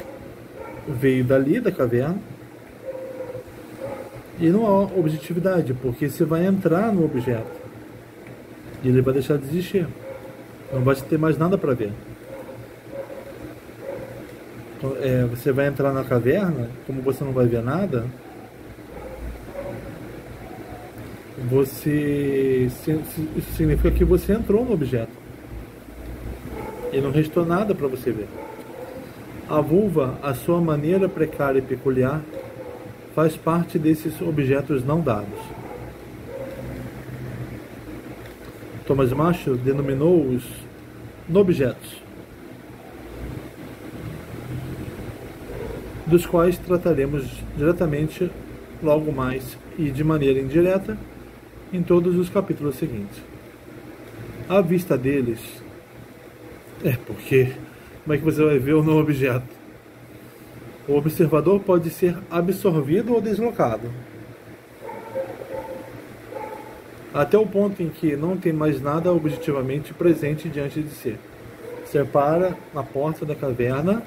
veio dali, da caverna, e não há objetividade, porque você vai entrar no objeto e ele vai deixar de existir. Não vai ter mais nada para ver. Você vai entrar na caverna, como você não vai ver nada, isso significa que você entrou no objeto e não restou nada para você ver. A vulva, a sua maneira precária e peculiar, faz parte desses objetos não dados. Thomas Marshall denominou-os objetos, dos quais trataremos diretamente logo mais e de maneira indireta em todos os capítulos seguintes. À vista deles, porque como é que você vai ver o não objeto? O observador pode ser absorvido ou deslocado, até o ponto em que não tem mais nada objetivamente presente diante de si. Você para na porta da caverna,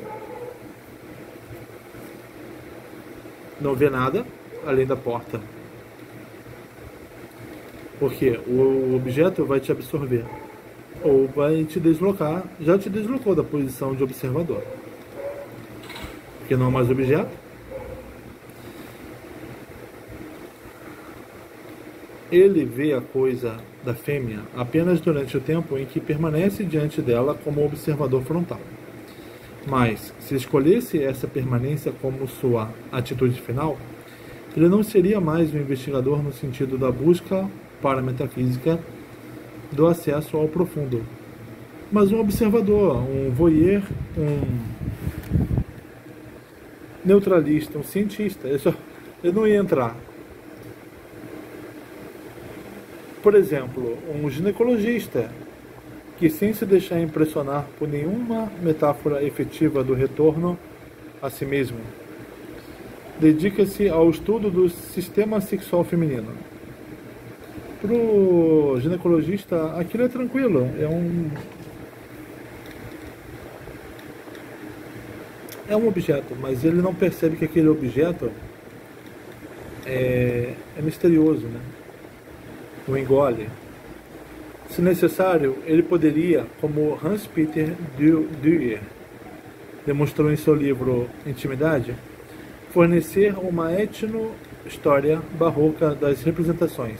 não vê nada além da porta, porque o objeto vai te absorver ou vai te deslocar, já te deslocou da posição de observador, porque não há mais objeto. Ele vê a coisa da fêmea apenas durante o tempo em que permanece diante dela como observador frontal. Mas, se escolhesse essa permanência como sua atitude final, ele não seria mais um investigador no sentido da busca para a metafísica do acesso ao profundo, mas um observador, um voyeur, um neutralista, um cientista. Ele não ia entrar. Por exemplo, um ginecologista que, sem se deixar impressionar por nenhuma metáfora efetiva do retorno a si mesmo, dedica-se ao estudo do sistema sexual feminino. Para o ginecologista, aquilo é tranquilo, é um objeto, mas ele não percebe que aquele objeto é misterioso, né? O engole. Se necessário, ele poderia, como Hans-Peter Dürer demonstrou em seu livro Intimidade, fornecer uma etno-história barroca das representações,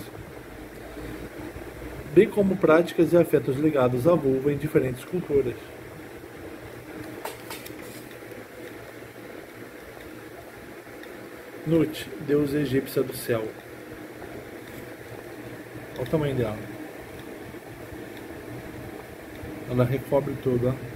bem como práticas e afetos ligados à vulva em diferentes culturas. Nut, deusa egípcia do céu. Olha o tamanho dela. Ela recobre tudo, ó.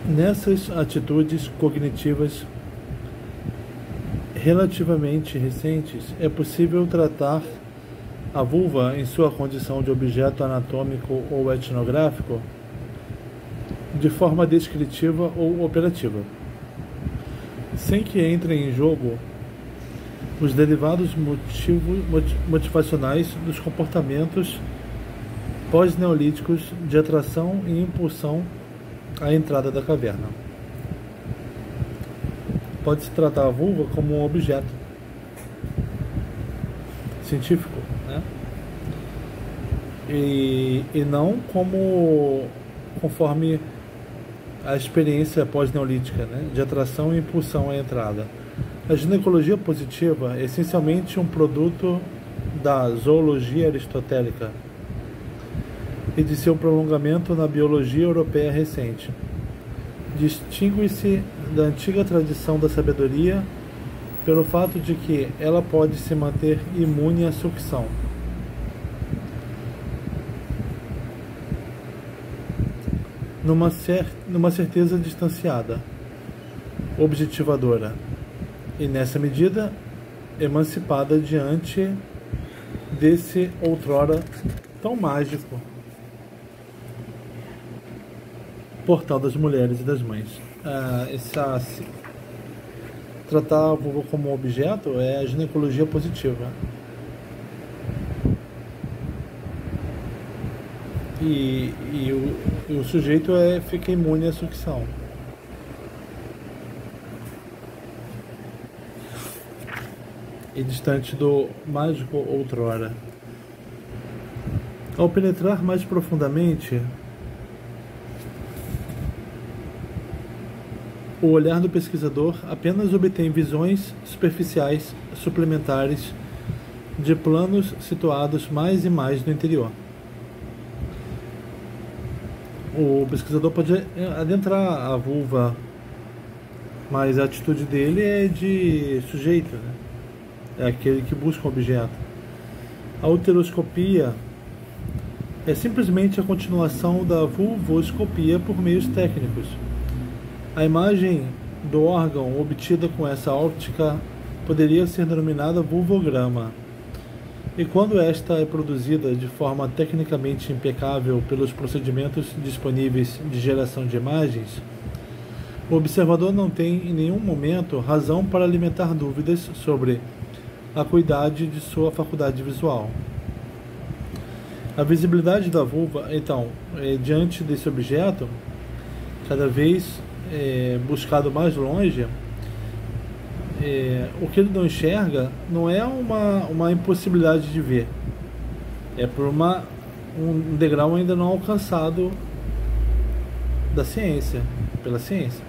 Nessas atitudes cognitivas relativamente recentes, é possível tratar a vulva em sua condição de objeto anatômico ou etnográfico de forma descritiva ou operativa, sem que entrem em jogo os derivados motivacionais dos comportamentos pós-neolíticos de atração e impulsão à entrada da caverna. Pode-se tratar a vulva como um objeto, científico, né? E não conforme a experiência pós-neolítica, né, de atração e impulsão à entrada. A ginecologia positiva é essencialmente um produto da zoologia aristotélica e de seu prolongamento na biologia europeia recente. Distingue-se da antiga tradição da sabedoria pelo fato de que ela pode se manter imune à sucção. Numa certeza distanciada, objetivadora, e nessa medida emancipada diante desse outrora tão mágico portal das mulheres e das mães. Tratar a vulva como objeto é a ginecologia positiva. E o sujeito fica imune à sucção. E distante do mágico outrora. Ao penetrar mais profundamente, o olhar do pesquisador apenas obtém visões superficiais suplementares de planos situados mais e mais no interior. O pesquisador pode adentrar a vulva, mas a atitude dele é de sujeito, né? É aquele que busca um objeto. A uteroscopia é simplesmente a continuação da vulvoscopia por meios técnicos. A imagem do órgão obtida com essa óptica poderia ser denominada vulvograma. E quando esta é produzida de forma tecnicamente impecável pelos procedimentos disponíveis de geração de imagens, o observador não tem em nenhum momento razão para alimentar dúvidas sobre a acuidade de sua faculdade visual. A visibilidade da vulva, então, diante desse objeto, cada vez buscado mais longe, o que ele não enxerga não é uma impossibilidade de ver, é por um degrau ainda não alcançado da ciência, pela ciência.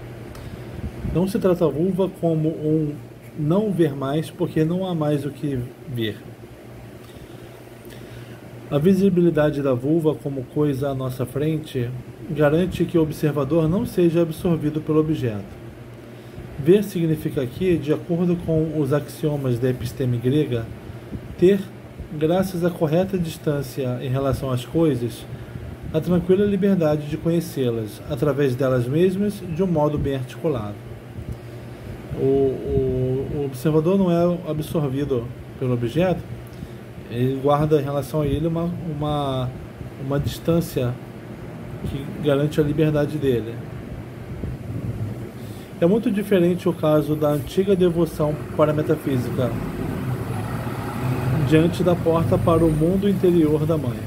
Não se trata a vulva como um não ver mais, porque não há mais o que ver. A visibilidade da vulva como coisa à nossa frente garante que o observador não seja absorvido pelo objeto. Ver significa aqui, de acordo com os axiomas da episteme grega, ter, graças à correta distância em relação às coisas, a tranquila liberdade de conhecê-las, através delas mesmas, de um modo bem articulado. O observador não é absorvido pelo objeto, ele guarda em relação a ele uma distância que garante a liberdade dele. É muito diferente o caso da antiga devoção para a metafísica, diante da porta para o mundo interior da mãe.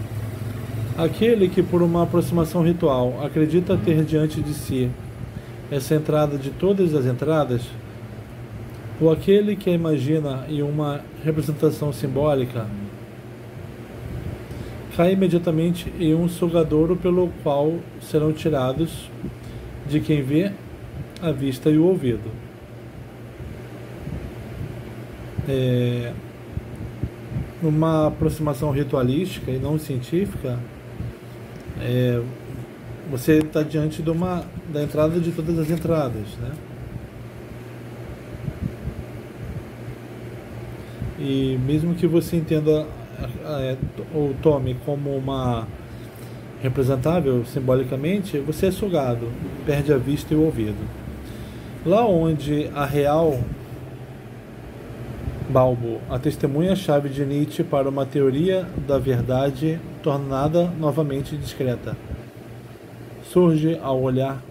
Aquele que, por uma aproximação ritual, acredita ter diante de si essa entrada de todas as entradas, ou aquele que a imagina em uma representação simbólica, cai imediatamente em um sugadouro pelo qual serão tirados de quem vê a vista e o ouvido. Numa aproximação ritualística e não científica, você está diante da entrada de todas as entradas, né? E mesmo que você entenda ou tome como uma representável simbolicamente, você é sugado, perde a vista e o ouvido. Lá onde a real Balbo, a testemunha-chave de Nietzsche para uma teoria da verdade tornada novamente discreta, surge ao olhar,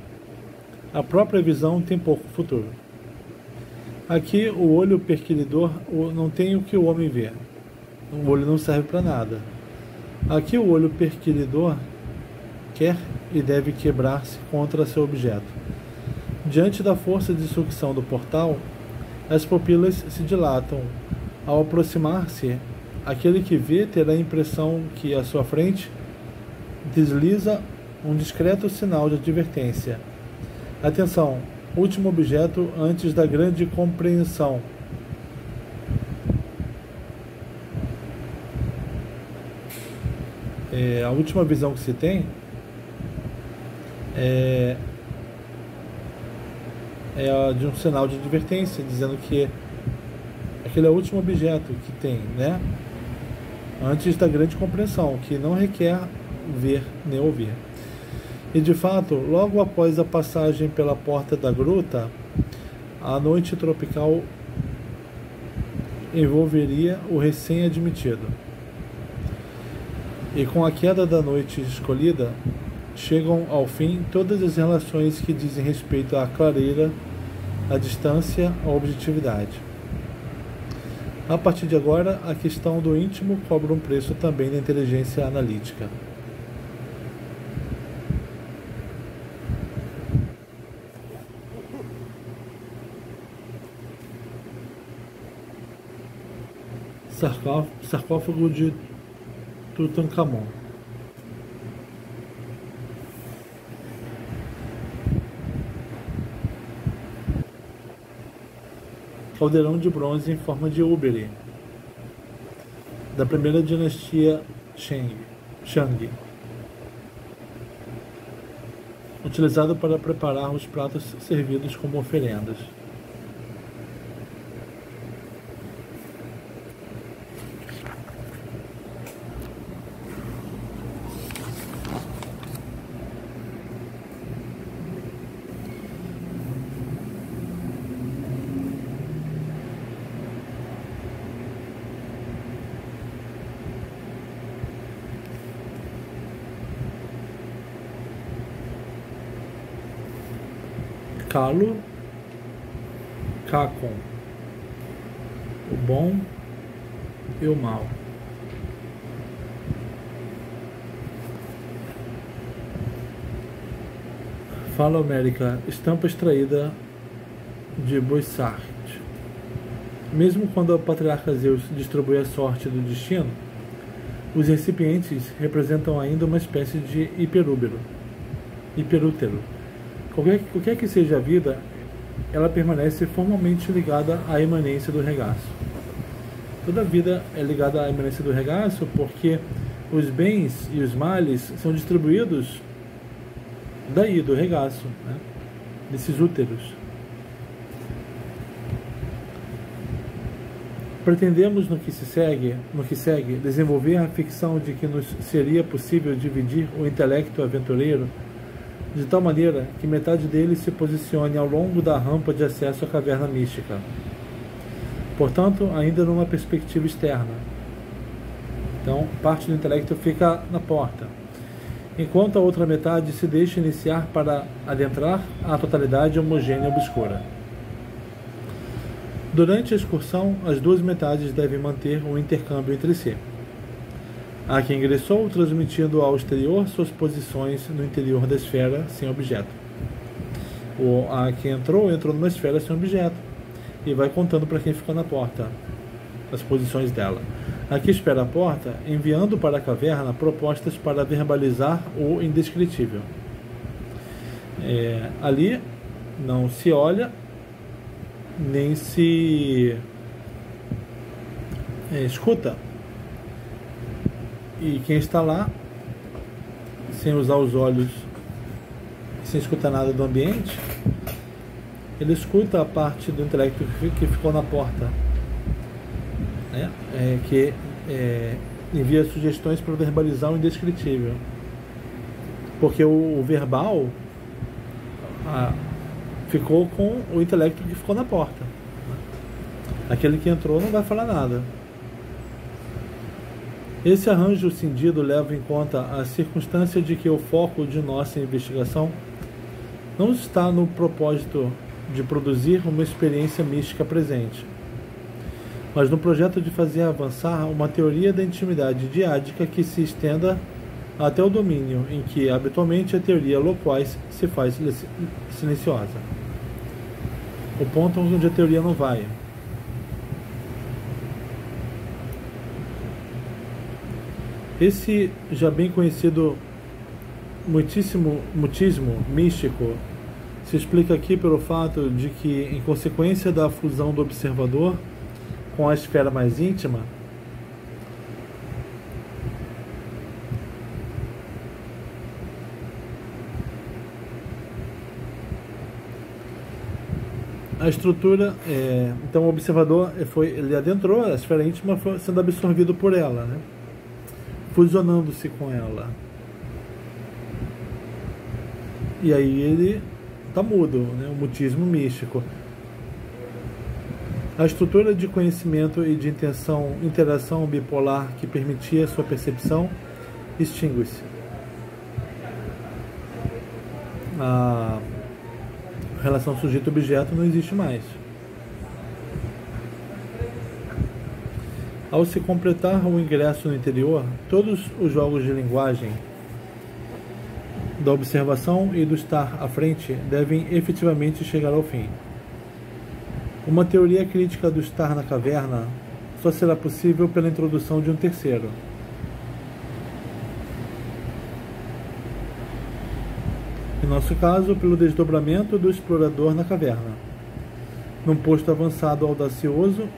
a própria visão tem pouco futuro. Aqui o olho perquilidor não tem o que o homem vê. O olho não serve para nada. Aqui o olho perquilidor quer e deve quebrar-se contra seu objeto. Diante da força de sucção do portal, as pupilas se dilatam ao aproximar-se Aquele que vê terá a impressão que à sua frente desliza um discreto sinal de advertência. Atenção, último objeto antes da grande compreensão. A última visão que se tem é a de um sinal de advertência, dizendo que aquele é o último objeto que tem, né? Antes da grande compreensão, que não requer ver nem ouvir. E de fato, logo após a passagem pela porta da gruta, a noite tropical envolveria o recém-admitido. E com a queda da noite escolhida, chegam ao fim todas as relações que dizem respeito à clareira, à distância, à objetividade. A partir de agora, a questão do íntimo cobra um preço também na inteligência analítica. Sarcófago de Tutankhamon. Caldeirão de bronze em forma de úbere, da primeira dinastia Shang, utilizado para preparar os pratos servidos como oferendas. Calo, Cacon, o bom e o mal. Fala América, estampa extraída de Boissart. Mesmo quando o patriarca Zeus distribui a sorte do destino, os recipientes representam ainda uma espécie de hiperútero. Qualquer que seja a vida, ela permanece formalmente ligada à imanência do regaço. Toda vida é ligada à imanência do regaço porque os bens e os males são distribuídos daí, do regaço, né? Desses úteros. Pretendemos no que segue, desenvolver a ficção de que nos seria possível dividir o intelecto aventureiro de tal maneira que metade dele se posicione ao longo da rampa de acesso à caverna mística. Portanto, ainda numa perspectiva externa. Então, parte do intelecto fica na porta, enquanto a outra metade se deixa iniciar para adentrar a totalidade homogênea obscura. Durante a excursão, as duas metades devem manter um intercâmbio entre si. Há quem ingressou transmitindo ao exterior suas posições no interior da esfera sem objeto. Há quem entrou numa esfera sem objeto e vai contando para quem ficou na porta as posições dela. Há quem espera a porta, enviando para a caverna propostas para verbalizar o indescritível. Ali não se olha, nem se escuta. E quem está lá, sem usar os olhos, sem escutar nada do ambiente, ele escuta a parte do intelecto que ficou na porta, né? Que envia sugestões para verbalizar o indescritível. Porque o verbal ficou com o intelecto que ficou na porta. Aquele que entrou não vai falar nada. Esse arranjo cindido leva em conta a circunstância de que o foco de nossa investigação não está no propósito de produzir uma experiência mística presente, mas no projeto de fazer avançar uma teoria da intimidade diádica que se estenda até o domínio em que habitualmente a teoria loquaz se faz silenciosa. O ponto onde a teoria não vai. Esse já bem conhecido mutismo místico se explica aqui pelo fato de que, em consequência da fusão do observador com a esfera mais íntima, a estrutura, então o observador ele adentrou, a esfera íntima foi sendo absorvido por ela, né? Fusionando-se com ela. E aí ele está mudo, né? O mutismo místico. A estrutura de conhecimento e de interação bipolar que permitia sua percepção extingue-se. A relação sujeito-objeto não existe mais. Ao se completar o ingresso no interior, todos os jogos de linguagem da observação e do estar à frente devem efetivamente chegar ao fim. Uma teoria crítica do estar na caverna só será possível pela introdução de um terceiro. Em nosso caso, pelo desdobramento do explorador na caverna, num posto avançado audacioso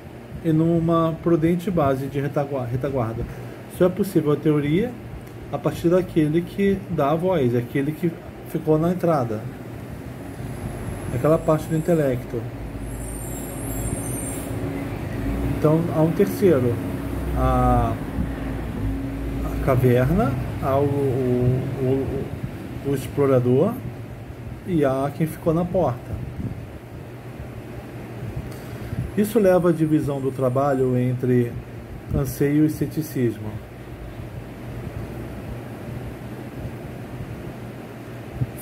e numa prudente base de retaguarda. Só é possível a teoria a partir daquele que dá a voz, aquele que ficou na entrada, aquela parte do intelecto. Então há um terceiro, a caverna, há o explorador e há quem ficou na porta. Isso leva à divisão do trabalho entre anseio e ceticismo.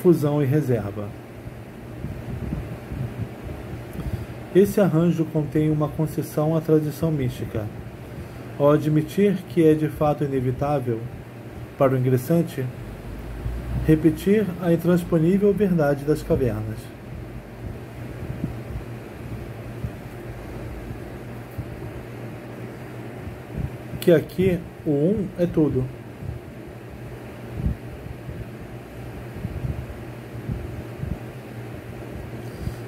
Fusão e reserva. Esse arranjo contém uma concessão à tradição mística. Ao admitir que é de fato inevitável para o ingressante repetir a intransponível verdade das cavernas. Que aqui o um é tudo.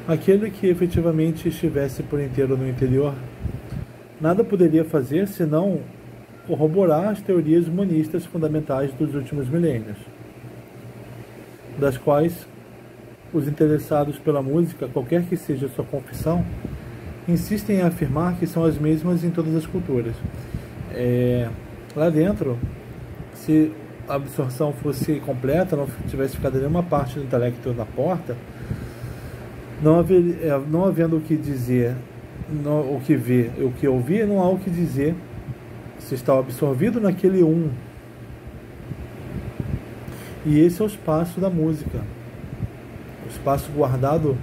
Aquele que efetivamente estivesse por inteiro no interior nada poderia fazer senão corroborar as teorias monistas fundamentais dos últimos milênios, das quais os interessados pela música, qualquer que seja sua confissão, insistem em afirmar que são as mesmas em todas as culturas. Lá dentro, se a absorção fosse completa, não tivesse ficado nenhuma parte do intelecto na porta, não havendo o que dizer, o que ver, o que ouvir, não há o que dizer se está absorvido naquele um. E esse é o espaço da música, o espaço guardado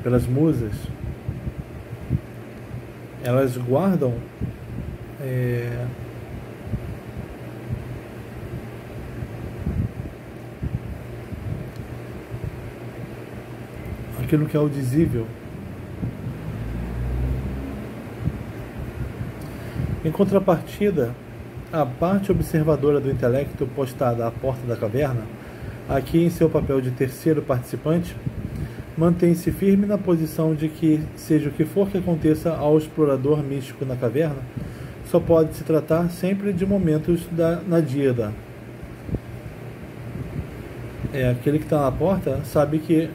pelas musas. Elas guardam aquilo que é audizível. Em contrapartida, a parte observadora do intelecto postada à porta da caverna, aqui em seu papel de terceiro participante, mantém-se firme na posição de que, seja o que for que aconteça ao explorador místico na caverna, só pode se tratar sempre de momentos na díada. Aquele que está na porta sabe que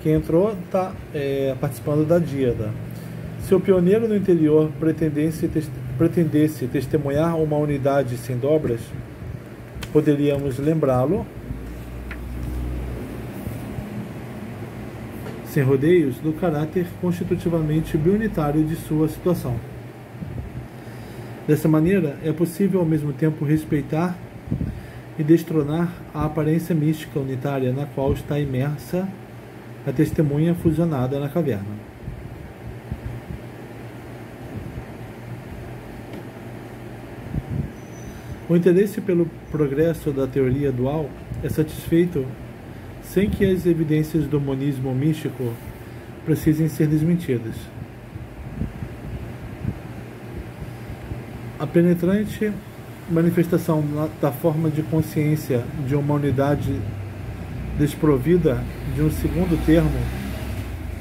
quem entrou está participando da díada. Se o pioneiro no interior pretendesse testemunhar uma unidade sem dobras, poderíamos lembrá-lo, sem rodeios, do caráter constitutivamente biunitário de sua situação. Dessa maneira, é possível ao mesmo tempo respeitar e destronar a aparência mística unitária na qual está imersa a testemunha fusionada na caverna. O interesse pelo progresso da teoria dual é satisfeito sem que as evidências do monismo místico precisem ser desmentidas. A penetrante manifestação da forma de consciência de uma unidade desprovida de um segundo termo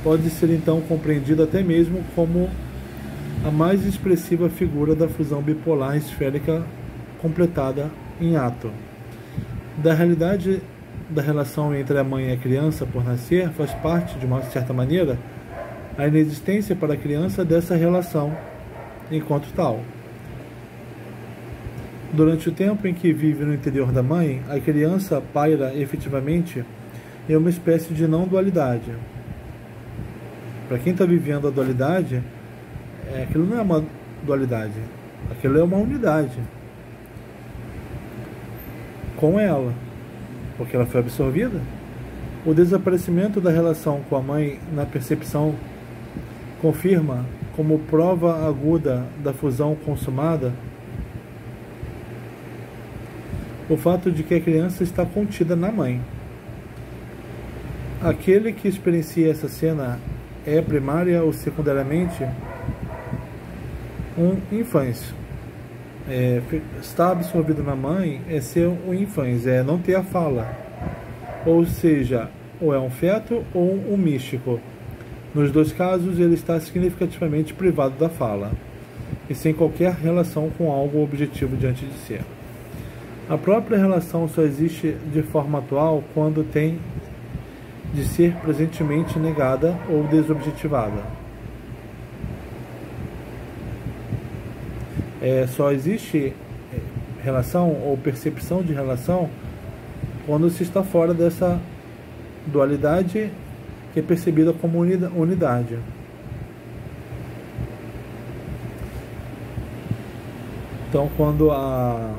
pode ser então compreendida até mesmo como a mais expressiva figura da fusão bipolar esférica completada em ato. Da realidade da relação entre a mãe e a criança por nascer faz parte, de uma certa maneira, a inexistência para a criança dessa relação enquanto tal. Durante o tempo em que vive no interior da mãe, a criança paira efetivamente em uma espécie de não-dualidade. Para quem está vivendo a dualidade, aquilo não é uma dualidade, aquilo é uma unidade com ela, porque ela foi absorvida. O desaparecimento da relação com a mãe na percepção confirma, como prova aguda da fusão consumada, o fato de que a criança está contida na mãe. Aquele que experiencia essa cena é primária ou secundariamente um infância. Estar absorvido na mãe é ser um infância, é não ter a fala. Ou seja, ou é um feto ou um místico. Nos dois casos, ele está significativamente privado da fala e sem qualquer relação com algo objetivo diante de si. A própria relação só existe de forma atual quando tem de ser presentemente negada ou desobjetivada. Só existe relação ou percepção de relação quando se está fora dessa dualidade que é percebida como unidade. Então, quando a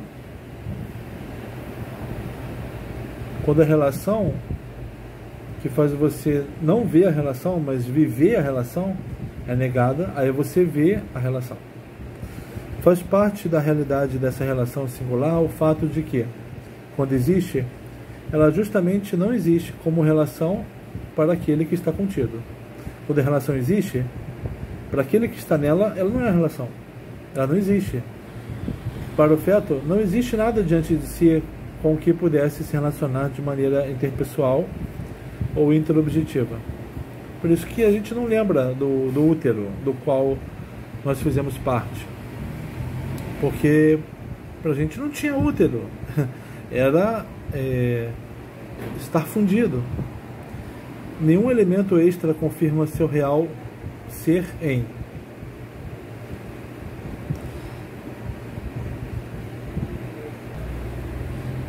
relação que faz você não ver a relação, mas viver a relação, é negada, aí você vê a relação. Faz parte da realidade dessa relação singular o fato de que, quando existe, ela justamente não existe como relação para aquele que está contido. Quando a relação existe, para aquele que está nela, ela não é a relação. Ela não existe. Para o feto, não existe nada diante de si com que pudesse se relacionar de maneira interpessoal ou interobjetiva. Por isso que a gente não lembra do útero, do qual nós fizemos parte. Porque para a gente não tinha útero. Era estar fundido. Nenhum elemento extra confirma seu real ser em.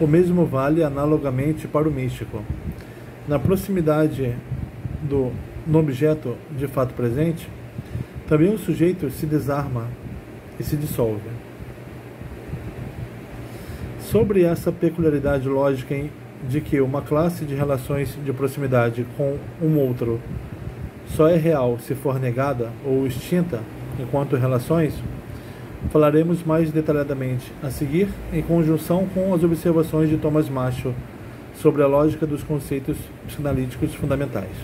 O mesmo vale analogamente para o místico. Na proximidade no objeto de fato presente, também o sujeito se desarma e se dissolve. Sobre essa peculiaridade lógica de que uma classe de relações de proximidade com um outro só é real se for negada ou extinta enquanto relações, falaremos mais detalhadamente a seguir, em conjunção com as observações de Thomas Macho sobre a lógica dos conceitos psicanalíticos fundamentais.